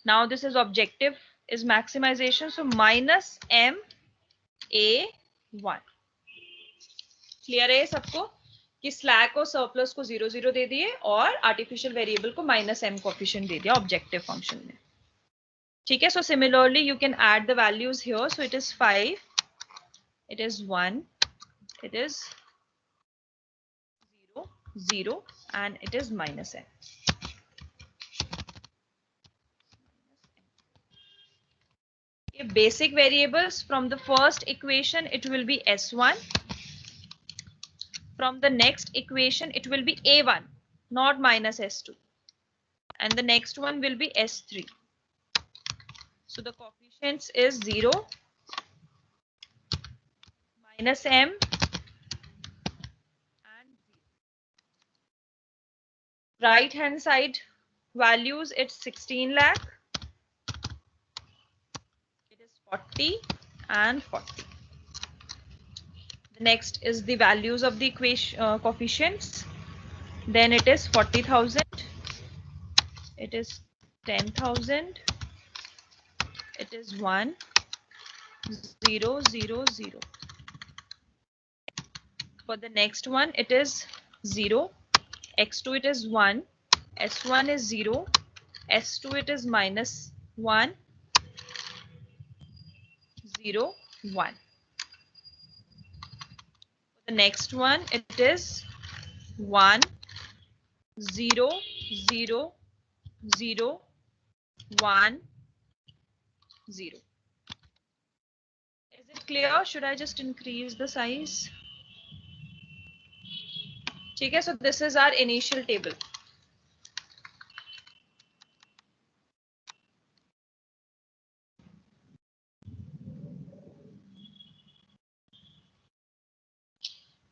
Now this is objective is maximization, so minus m a1. Clear है सबको कि slack और surplus को 0 0 दे दिए और आर्टिफिशियल वेरिएबल को माइनस m कोएफिशिएंट दे दिया objective function में. ठीक है, so similarly you can add the values here. So it is 5, it is 1, it is 0 0 and it is minus m. Basic variables from the first equation it will be s1. From the next equation it will be a1, not minus s2, and the next one will be s3. So the coefficients is 0, minus m and 0. Right hand side values it's 16 lakh, it is 40 and 40. The next is the values of the equation coefficients. Then it is 40,000, it is 10,000, it is 1 0 0 0. For the next one it is 0, x2 it is 1, s1 is 0, s2 it is minus 1 0 1. For the next one it is 1 0 0 0 1 0. Is it clear? Should I just increase the size? ठीक है, so this is our initial table.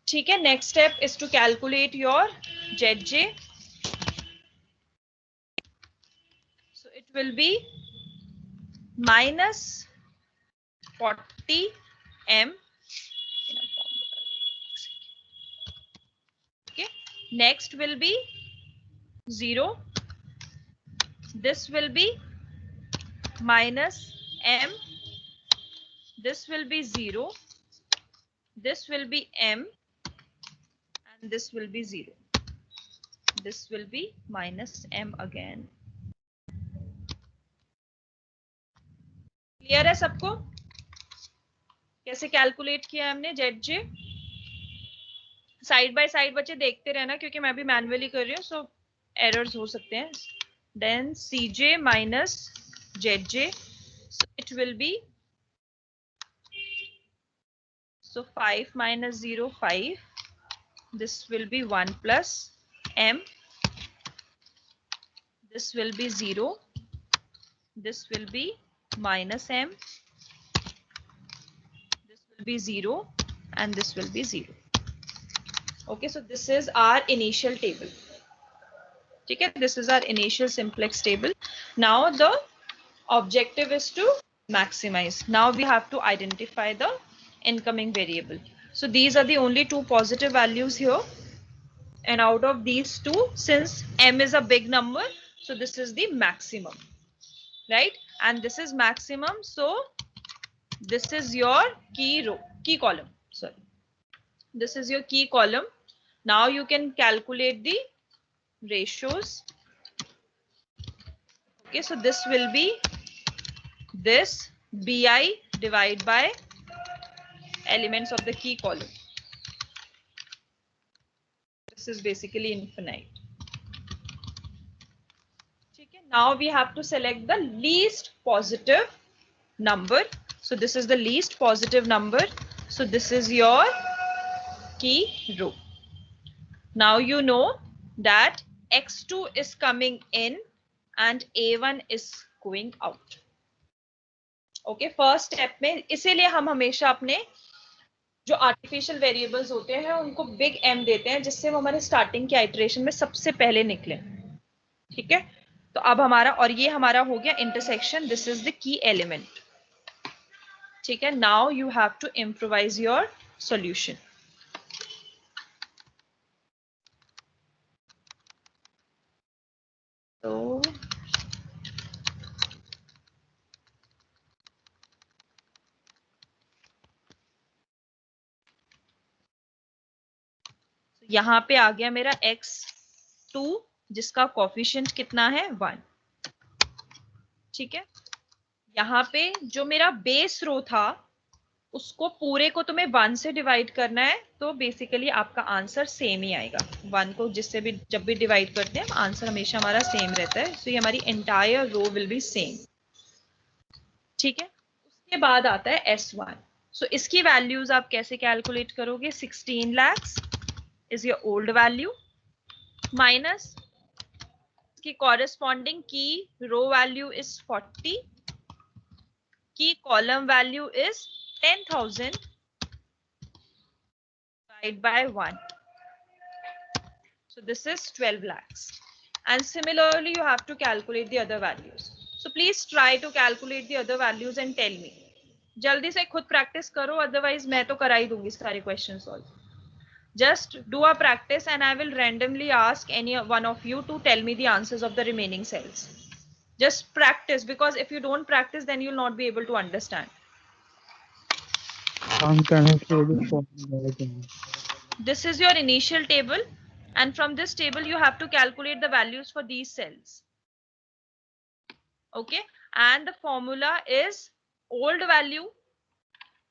ठीक है, next step is to calculate your ZJ. So it will be minus 40m. Okay, next will be 0. This will be minus m. This will be 0. This will be m. And this will be 0. This will be minus m again. Clear है सबको कैसे calculate किया हमने Z J? Side by side बच्चे देखते रहना क्योंकि मैं भी मैन्युअली कर रही हूँ, सो एरर्स हो सकते हैं. Then C J minus Z J, so it will be, so 5 minus 0 5, this will be 1 plus m, this will be 0, this will be minus m, this will be 0, and this will be 0. Okay, so this is our initial table. Okay, this is our initial simplex table. Now the objective is to maximize. Now we have to identify the incoming variable. So these are the only two positive values here, and out of these two, since m is a big number, so this is the maximum, right? And this is maximum, so this is your key column, sorry, this is your key column. Now you can calculate the ratios. Okay, so this will be this bi divided by elements of the key column. This is basically infinite. Okay, now we have to select the least positive number. So this is the least positive number. So this is your key row. Now you know that x2 is coming in and a1 is going out. Okay, first step में इसीलिए हम हमेशा अपने जो artificial variables होते हैं उनको big M देते हैं, जिससे वो हमारे स्टार्टिंग के आइटरेशन में सबसे पहले निकले. ठीक है, तो अब हमारा, और ये हमारा हो गया intersection, this is the key element. ठीक है, now you have to improvise your solution. तो यहाँ पे आ गया मेरा x2 जिसका कोफिशिएंट कितना है 1. ठीक है, यहाँ पे जो मेरा बेस रो था उसको पूरे को तुम्हें 1 से डिवाइड करना है, तो बेसिकली आपका आंसर सेम ही आएगा. 1 को जिससे भी जब भी डिवाइड करते हैं आंसर हमेशा हमारा सेम रहता है. सो ये हमारी entire row will be same. ठीक है, उसके बाद आता है S1. सो इसकी वैल्यूज आप कैसे कैलकुलेट करोगे? 16 lakhs is your old value minus की corresponding की रो वैल्यू is 40, की column value is 10,000 divided by 1. So this is 12 lakhs. And similarly, you have to calculate the other values. So please try to calculate the other values and tell me. जल्दी से खुद practice करो, otherwise मैं तो करा ही दूंगी सारे question solve. Just do a practice and I will randomly ask any one of you to tell me the answers of the remaining cells. Just practice, because if you don't practice then you'll not be able to understand. This is your initial table, and from this table you have to calculate the values for these cells. Okay, and the formula is old value.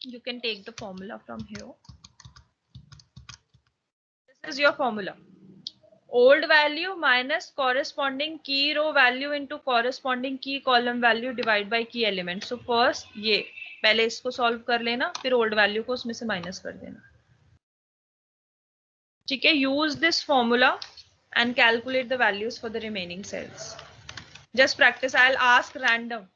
You can take the formula from here. This is your formula. Old value minus corresponding key row value into corresponding key column value divided by key element. So first ये पहले इसको solve कर लेना, फिर old value को उसमें से minus कर देना. ठीक है, use this formula and calculate the values for the remaining cells. Just practice. I'll ask random.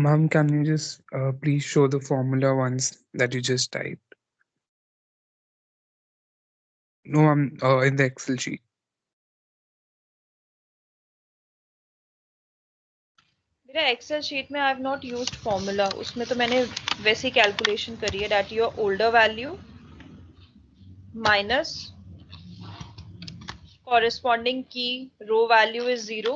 Ma'am, can you just please show the formula ones that you just typed? No, I'm in the Excel sheet. मेरा Excel sheet में I have not used formula, उसमें तो मैंने वैसी calculation करी है that your older value minus corresponding key row value is 0.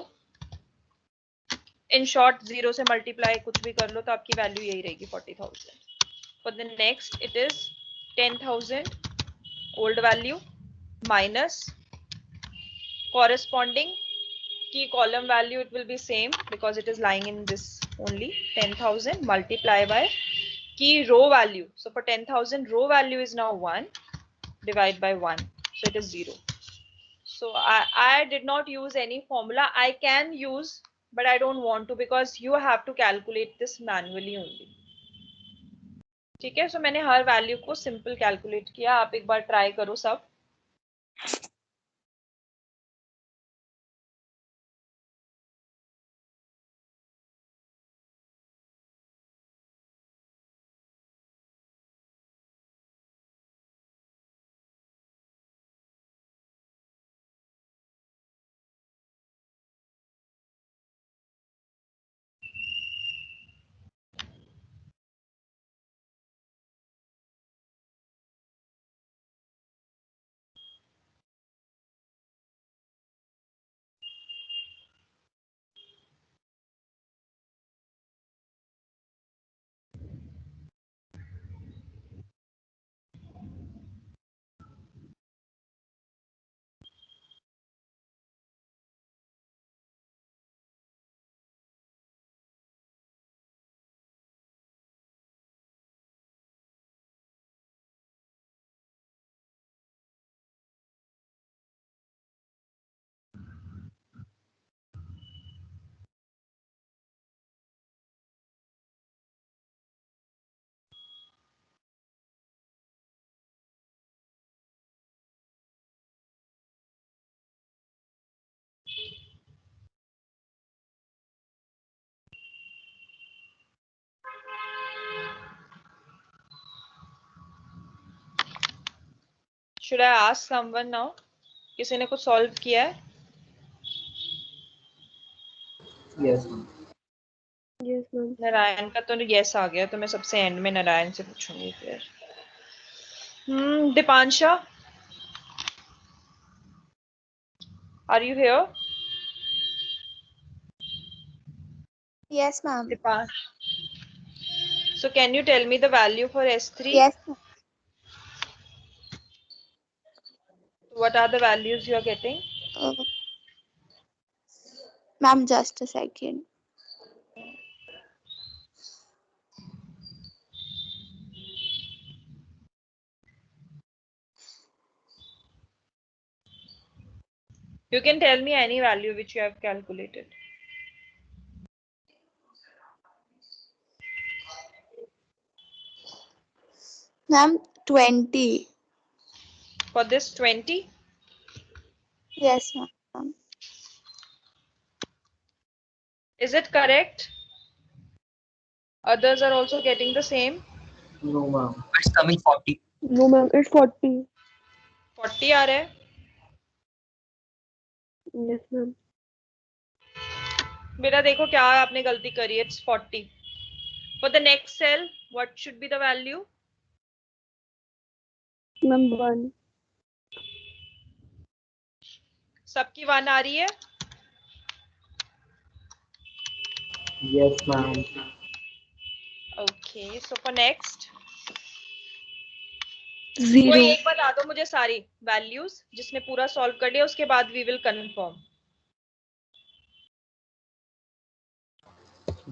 In short, 0 से multiply कुछ भी कर लो तो आपकी वैल्यू यही रहेगी 40,000. For the next, it is 10,000 old value minus corresponding key column value. It will be same because it is lying in this only. 10,000 multiply by key row value. So for 10,000, row value is now 1 divided by 1. So it is 0. So I did not use any formula. I can use, but I don't want to because you have to calculate this manually only. ठीक है, so मैंने हर value को simple calculate किया. आप एक बार try करो सब. Should I ask someone now? किसी ने कुछ सॉल्व किया है? Yes, ma'am. Yes, ma'am. Narayan का तो यस आ गया, तो मैं सबसे एंड में नारायण से पूछूंगी फिर. दीपांशा, are you here? Yes, ma'am. So can you tell me the value for S3? Yes, ma'am. What are the values you are getting? Ma'am, just a second. You can tell me any value which you have calculated. Ma'am, 20. For this 20? Yes, ma'am. Is it correct? Others are also getting the same? No, ma'am. It's coming 40. No, ma'am, it's 40. 40 आ रहा है? Yes, ma'am. बेटा देखो क्या आपने गलती करी है. It's 40. For the next cell, what should be the value? Ma'am, 1. सबकी 1 आ रही है? Yes, ma'am. Okay, so for next, 0. कोई एक बता दो मुझे सारी वैल्यूज जिसने पूरा सॉल्व कर लिया, उसके बाद we will confirm.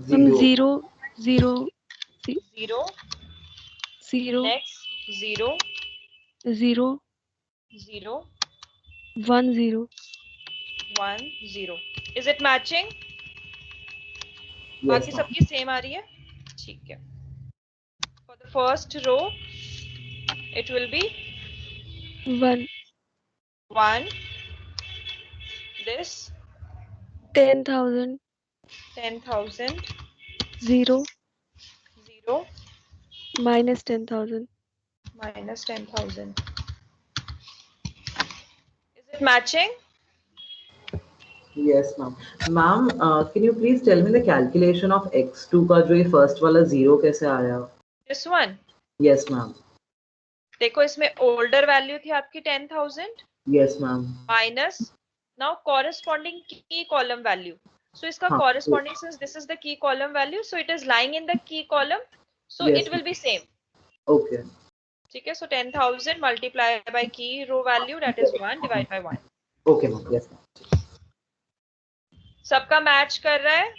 Ma'am, 0, 0, 0. 0, Next, 0, 0, 0, 1, 0. 1, 0. Is it matching? Yes, बाकी ma'am. सबकी सेम आ रही है? ठीक है. For the first row, it will be 1. 1. This 10,000. 10,000. 0 0 minus 10,000. minus 10,000. Is it matching? Yes, ma'am. Ma'am, can you please tell me the calculation of x2 का जो ये first वाला 0 कैसे आया? This one. Yes, ma'am. देखो इसमें older value थी आपकी 10,000 Yes, ma'am. minus now corresponding key column value. So इसका हाँ, corresponding, since this is the key column value, so it is lying in the key column, so Yes, it will be same. Okay. ठीक है, so 10,000 multiplied by key row value, that is 1 divided by 1. Okay, ma'am. Yes, ma'am. सबका match कर रहा है?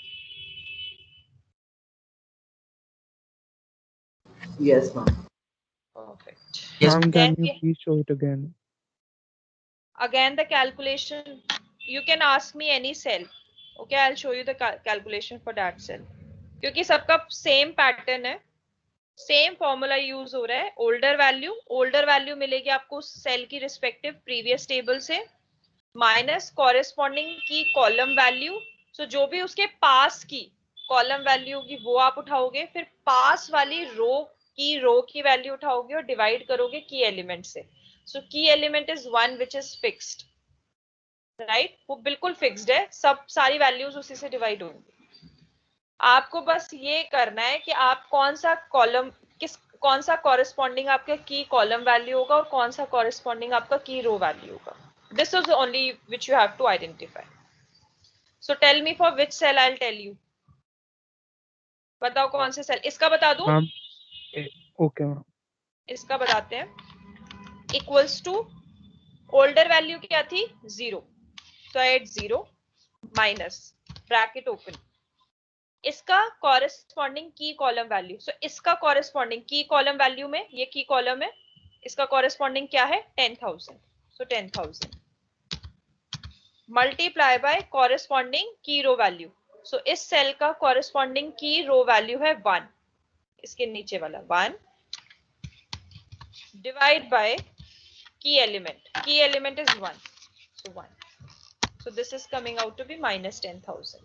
Yes, ma'am. Perfect. Ma'am, can Then you please show it again? again the calculation, you can ask me any cell. Okay, I'll show you the calculation for that cell. क्योंकि सबका same pattern है, same formula use हो रहा है. Older value मिलेगी आपको cell की respective previous table से, माइनस कॉरेस्पॉन्डिंग की कॉलम वैल्यू. सो जो भी उसके पास की कॉलम वैल्यू होगी वो आप उठाओगे, फिर पास वाली रो की वैल्यू उठाओगे और डिवाइड करोगे की एलिमेंट से. सो की element is 1 which is fixed, right? वो बिल्कुल फिक्स्ड है, सब सारी वैल्यूज उसी से डिवाइड होंगी. आपको बस ये करना है कि आप कौन सा कॉरेस्पॉन्डिंग आपका की कॉलम वैल्यू होगा और कौन सा कॉरेस्पॉन्डिंग आपका की रो वैल्यू होगा. This is only which you have to identify. So tell me for which cell I will tell you. बताओ कौन से सेल. इसका बता दूं? Ma'am, okay, ma'am. इसका बताते हैं. इक्वल्स टू ओल्डर वैल्यू क्या थी? 0. तो एट 0 माइनस ब्रैकेट ओपन, इसका कॉरेस्पॉन्डिंग की कॉलम वैल्यू. सो इसका कॉरेस्पॉन्डिंग की कॉलम वैल्यू में, ये की कॉलम है, इसका कॉरेस्पॉन्डिंग क्या है? 10,000. सो 10,000 मल्टीप्लाई बाय कॉरेस्पॉन्डिंग की रो वैल्यू. सो इस सेल का कॉरेस्पॉन्डिंग की रो वैल्यू है 1, इसके नीचे वाला 1, डिवाइड बाय की element is 1. So 1. So this is coming out to be minus 10,000.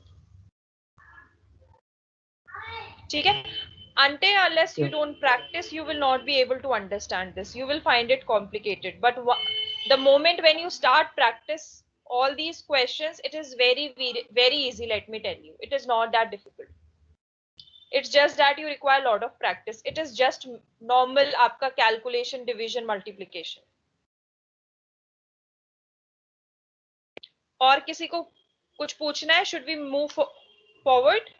ठीक है? Until unless you Yeah. don't practice, you will not be able to understand this. You will find it complicated. But the moment when you start practice all these questions, it is very, very, very easy. Let me tell you, it is not that difficult. It's just that you require a lot of practice. It is just normal आपका calculation, division, multiplication. और किसी को कुछ पूछना है? Should we move forward?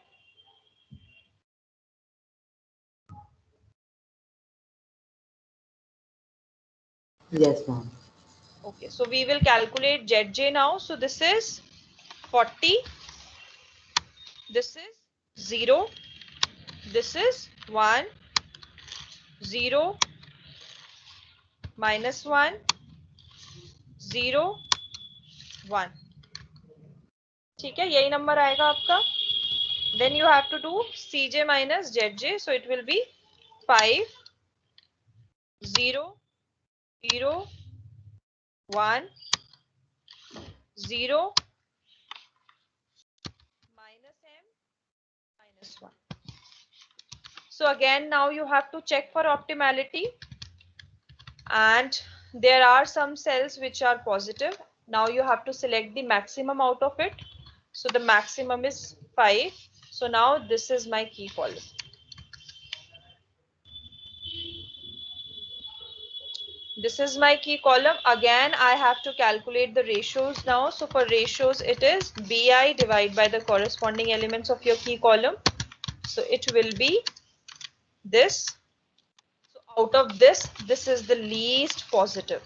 Yes, ma'am. Okay, so we will calculate ZJ now. So this is 40, this is 0, this is 1, 0, minus 1, 0, 1. ठीक है, यही नंबर आएगा आपका. Then you have to do CJ minus ZJ. So it will be 5, 0, 0, 1, 0, minus M, minus 1. So again, now you have to check for optimality. And there are some cells which are positive. Now you have to select the maximum out of it. So the maximum is 5. So now this is my key column. This is my key column. Again, I have to calculate the ratios now. So for ratios, it is BI divided by the corresponding elements of your key column. So it will be this. So out of this, this is the least positive.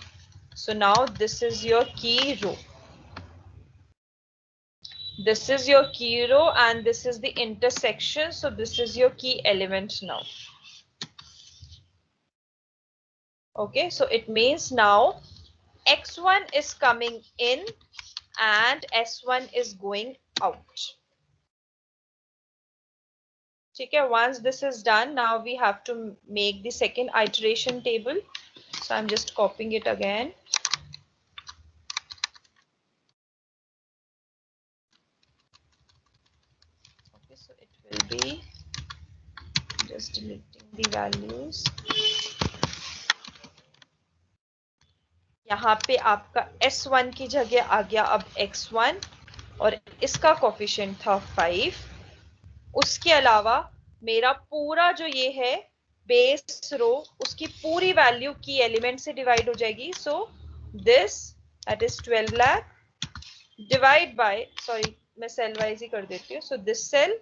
So now this is your key row. This is your key row and this is the intersection. So this is your key element now. Okay, so it means now X1 is coming in and S1 is going out. Okay, once this is done, now we have to make the second iteration table. So I'm just copying it again. Okay, so it will be just deleting the values. यहाँ पे आपका S1 की जगह आ गया अब X1 और इसका coefficient था 5. उसके अलावा मेरा पूरा जो ये है बेस रो उसकी पूरी वैल्यू की एलिमेंट से डिवाइड हो जाएगी. So this that is 12 lakh divide by, sorry मैं सेल वाइज ही कर देती हूँ. So this cell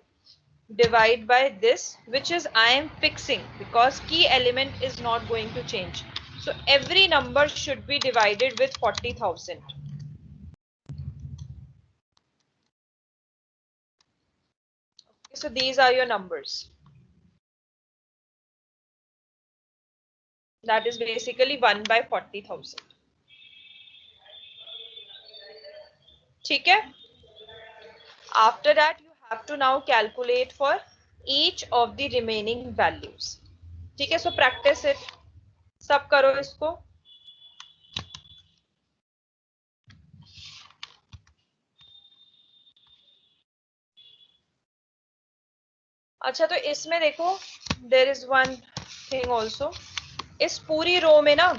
divide by this, which is I am fixing because key element is not going to change. So every number should be divided with 40,000. Okay, so these are your numbers. That is basically 1 by 40,000. ठीक है? After that, you have to now calculate for each of the remaining values. ठीक है? So practice it. सब करो इसको. अच्छा तो इसमें देखो there is one thing also. इस पूरी रो में ना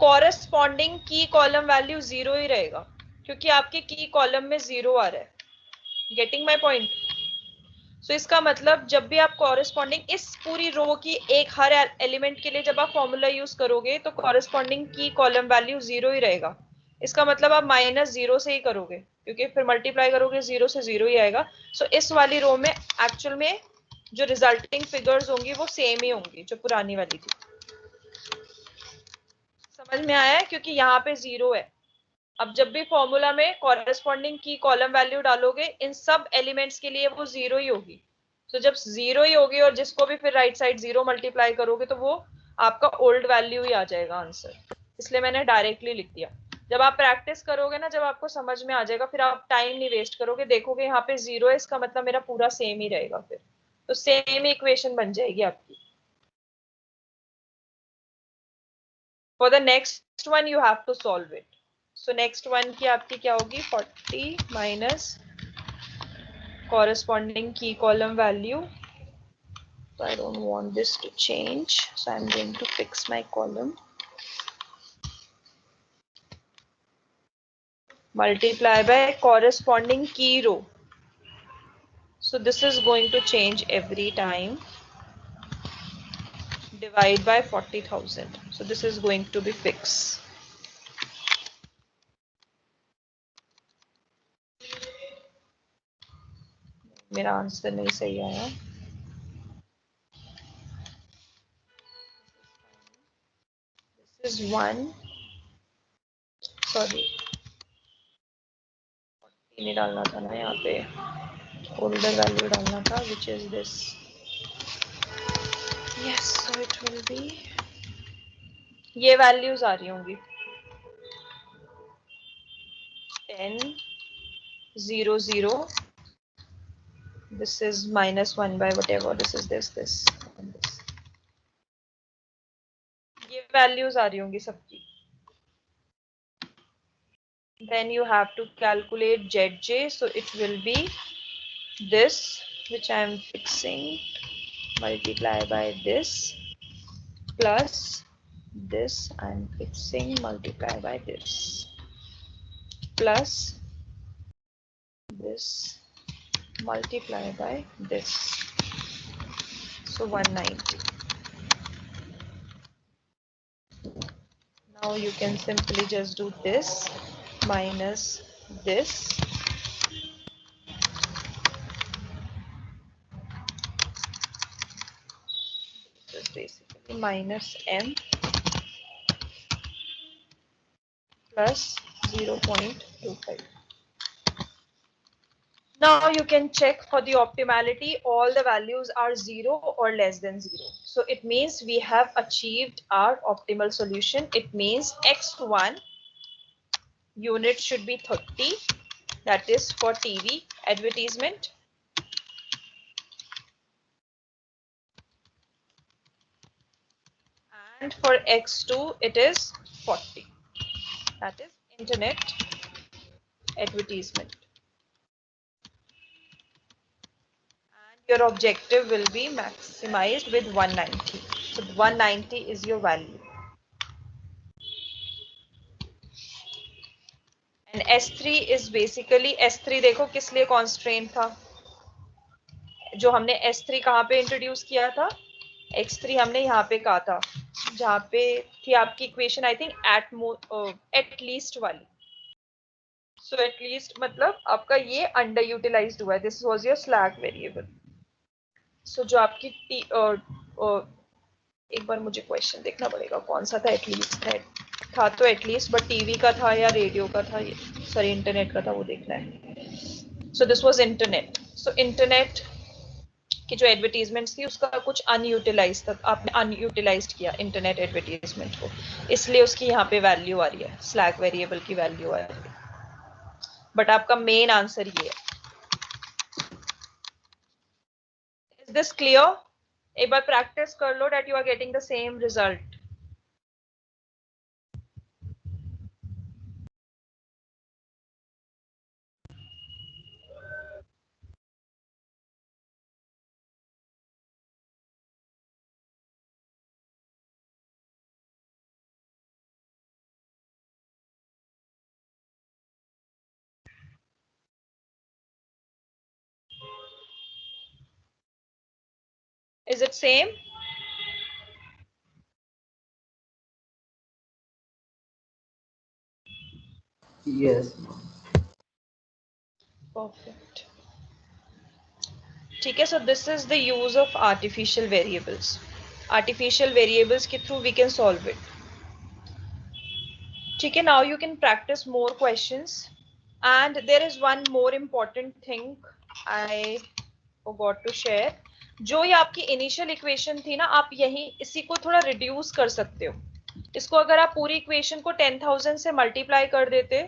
कॉरेस्पॉन्डिंग की कॉलम वैल्यू 0 ही रहेगा क्योंकि आपके की कॉलम में 0 आ रहा है. Getting my point? सो इसका मतलब जब भी आप कॉरेस्पॉन्डिंग इस पूरी रो की एक हर एलिमेंट के लिए जब आप फॉर्मूला यूज करोगे तो कॉरेस्पॉन्डिंग की कॉलम वैल्यू 0 ही रहेगा. इसका मतलब आप -0 से ही करोगे क्योंकि फिर मल्टीप्लाई करोगे 0 से 0 ही आएगा. सो इस वाली रो में एक्चुअल में जो रिजल्टिंग फिगर्स होंगी वो सेम ही होंगी जो पुरानी वाली थी. समझ में आया है? क्योंकि यहाँ पे 0 है. अब जब भी फॉर्मूला में कॉरेस्पॉन्डिंग की कॉलम वैल्यू डालोगे इन सब एलिमेंट्स के लिए वो 0 ही होगी. तो जब 0 ही होगी और जिसको भी फिर राइट साइड 0 मल्टीप्लाई करोगे तो वो आपका ओल्ड वैल्यू ही आ जाएगा आंसर. इसलिए मैंने डायरेक्टली लिख दिया. जब आप प्रैक्टिस करोगे ना, जब आपको समझ में आ जाएगा फिर आप टाइम नहीं वेस्ट करोगे. देखोगे यहाँ पे 0 है, इसका मतलब मेरा पूरा सेम ही रहेगा. फिर तो सेम इक्वेशन बन जाएगी आपकी. For the next one you have to solve it. So next one की आपकी क्या होगी? 40 minus corresponding key column value. So I don't want this to change. So I'm going to fix my column. Multiply by corresponding key row. So this is going to change every time. Divide by 40,000. So this is going to be fixed. मेरा answer नहीं सही आया. This is 1. Sorry. नहीं डालना था ना यहाँ पे. Older value डालना था, which is this. Yes, so it will be. ये values आ रही होंगी. 10, 0, 0. This is -1 by whatever. This is this, and this. ये values आ रही होंगी सबकी. Then you have to calculate ZJ. So it will be this, which I am fixing, multiply by this, plus this I am fixing, multiply by this, plus this, multiply by this. So 190. Now you can simply just do this minus this. This is basically minus m plus 0.25. Now you can check for the optimality, all the values are 0 or less than 0. So it means we have achieved our optimal solution. It means x1 unit should be 30, that is for TV advertisement. And for x2 it is 40, that is internet advertisement. your objective will be maximized with 190. So 190 is your value. And S3 is basically, S3 देखो किस लिए constraint था, जो हमने S3 कहाँ पे introduce किया था, X3 हमने यहाँ पे कहा था, जहाँ पे थी आपकी equation I think at least वाली. सो एट लीस्ट मतलब आपका ये अंडर यूटिलाइज्ड हुआ है. This was your slack variable. So जो आपकी एक बार मुझे क्वेश्चन देखना पड़ेगा कौन सा था. एटलीस्ट था तो एटलीस्ट, बट टीवी का था या रेडियो का था, सॉरी इंटरनेट का था, वो देखना है. So this was internet. So internet की जो एडवर्टीजमेंट्स थी उसका कुछ अनयूटिलाइज था, आपने अनयूटिलाइज किया इंटरनेट एडवर्टीजमेंट को, इसलिए उसकी यहाँ पे वैल्यू आ रही है, स्लैक वेरिएबल की वैल्यू आ रही है. बट आपका मेन आंसर ये है. Is this clear? एक बार प्रैक्टिस कर लो that you are getting the same result. Is it same? Yes. Perfect. ठीक है. So this is the use of artificial variables. Artificial variables के through we can solve it. ठीक है. Now you can practice more questions. And there is one more important thing I forgot to share. जो ये आपकी initial equation थी ना, आप यही इसी को थोड़ा रिड्यूस कर सकते हो. इसको अगर आप पूरी इक्वेशन को 10,000 से मल्टीप्लाई कर देते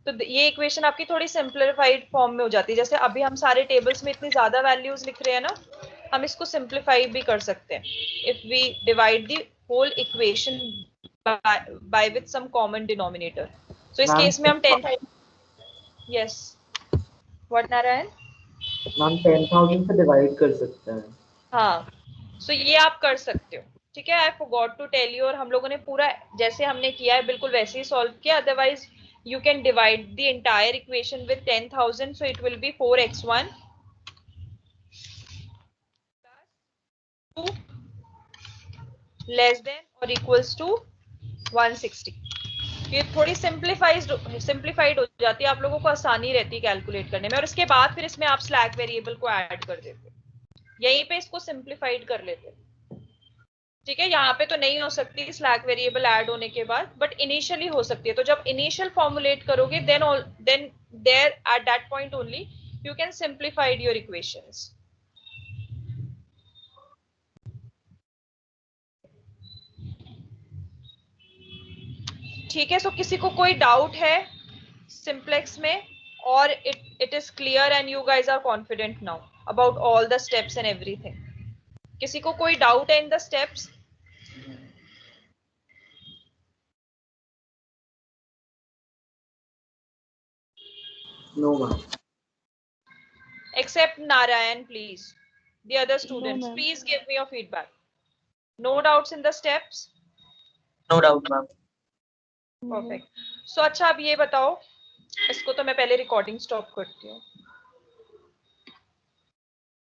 तो ये इक्वेशन आपकी थोड़ी सिंप्लीफाइड फॉर्म में हो जाती है. जैसे अभी हम सारे टेबल्स में इतनी ज्यादा वैल्यूज लिख रहे हैं ना, हम इसको सिंप्लीफाई भी कर सकते हैं. If we divide the whole equation by with some common denominator. So इस केस में हम 10,000. Yes, what Narayan? मैम 10,000 से डिवाइड कर सकते हैं. हाँ, सो ये आप कर सकते हो. ठीक है. I forgot to tell you, और हम लोगों ने पूरा जैसे हमने किया है बिल्कुल वैसे ही सॉल्व किया. Otherwise you can divide the entire equation with 10,000, so it will be 4x1 plus 2 less than or equals to 160. ये थोड़ी सिंप्लीफाइड हो जाती है, आप लोगों को आसानी रहती है कैलकुलेट करने में. और इसके बाद फिर इसमें आप स्लैक वेरिएबल को ऐड कर देते, यहीं पे इसको सिंप्लीफाइड कर लेते. ठीक है. यहाँ पे तो नहीं हो सकती स्लैक वेरिएबल ऐड होने के बाद, बट इनिशियली हो सकती है. तो जब इनिशियल फॉर्मुलेट करोगे then there at that point only you can simplified your equations. ठीक है. सो किसी को कोई डाउट है सिंप्लेक्स में, और it is clear and you guys are confident now about all the steps and everything? किसी को कोई डाउट है in the steps? No, ma'am. Except Narayan, please. The other students, please give me your feedback. No doubts in the steps? No doubt, ma'am. Perfect. So अच्छा, अब ये बताओ, इसको तो मैं पहले रिकॉर्डिंग स्टॉप करती हूँ.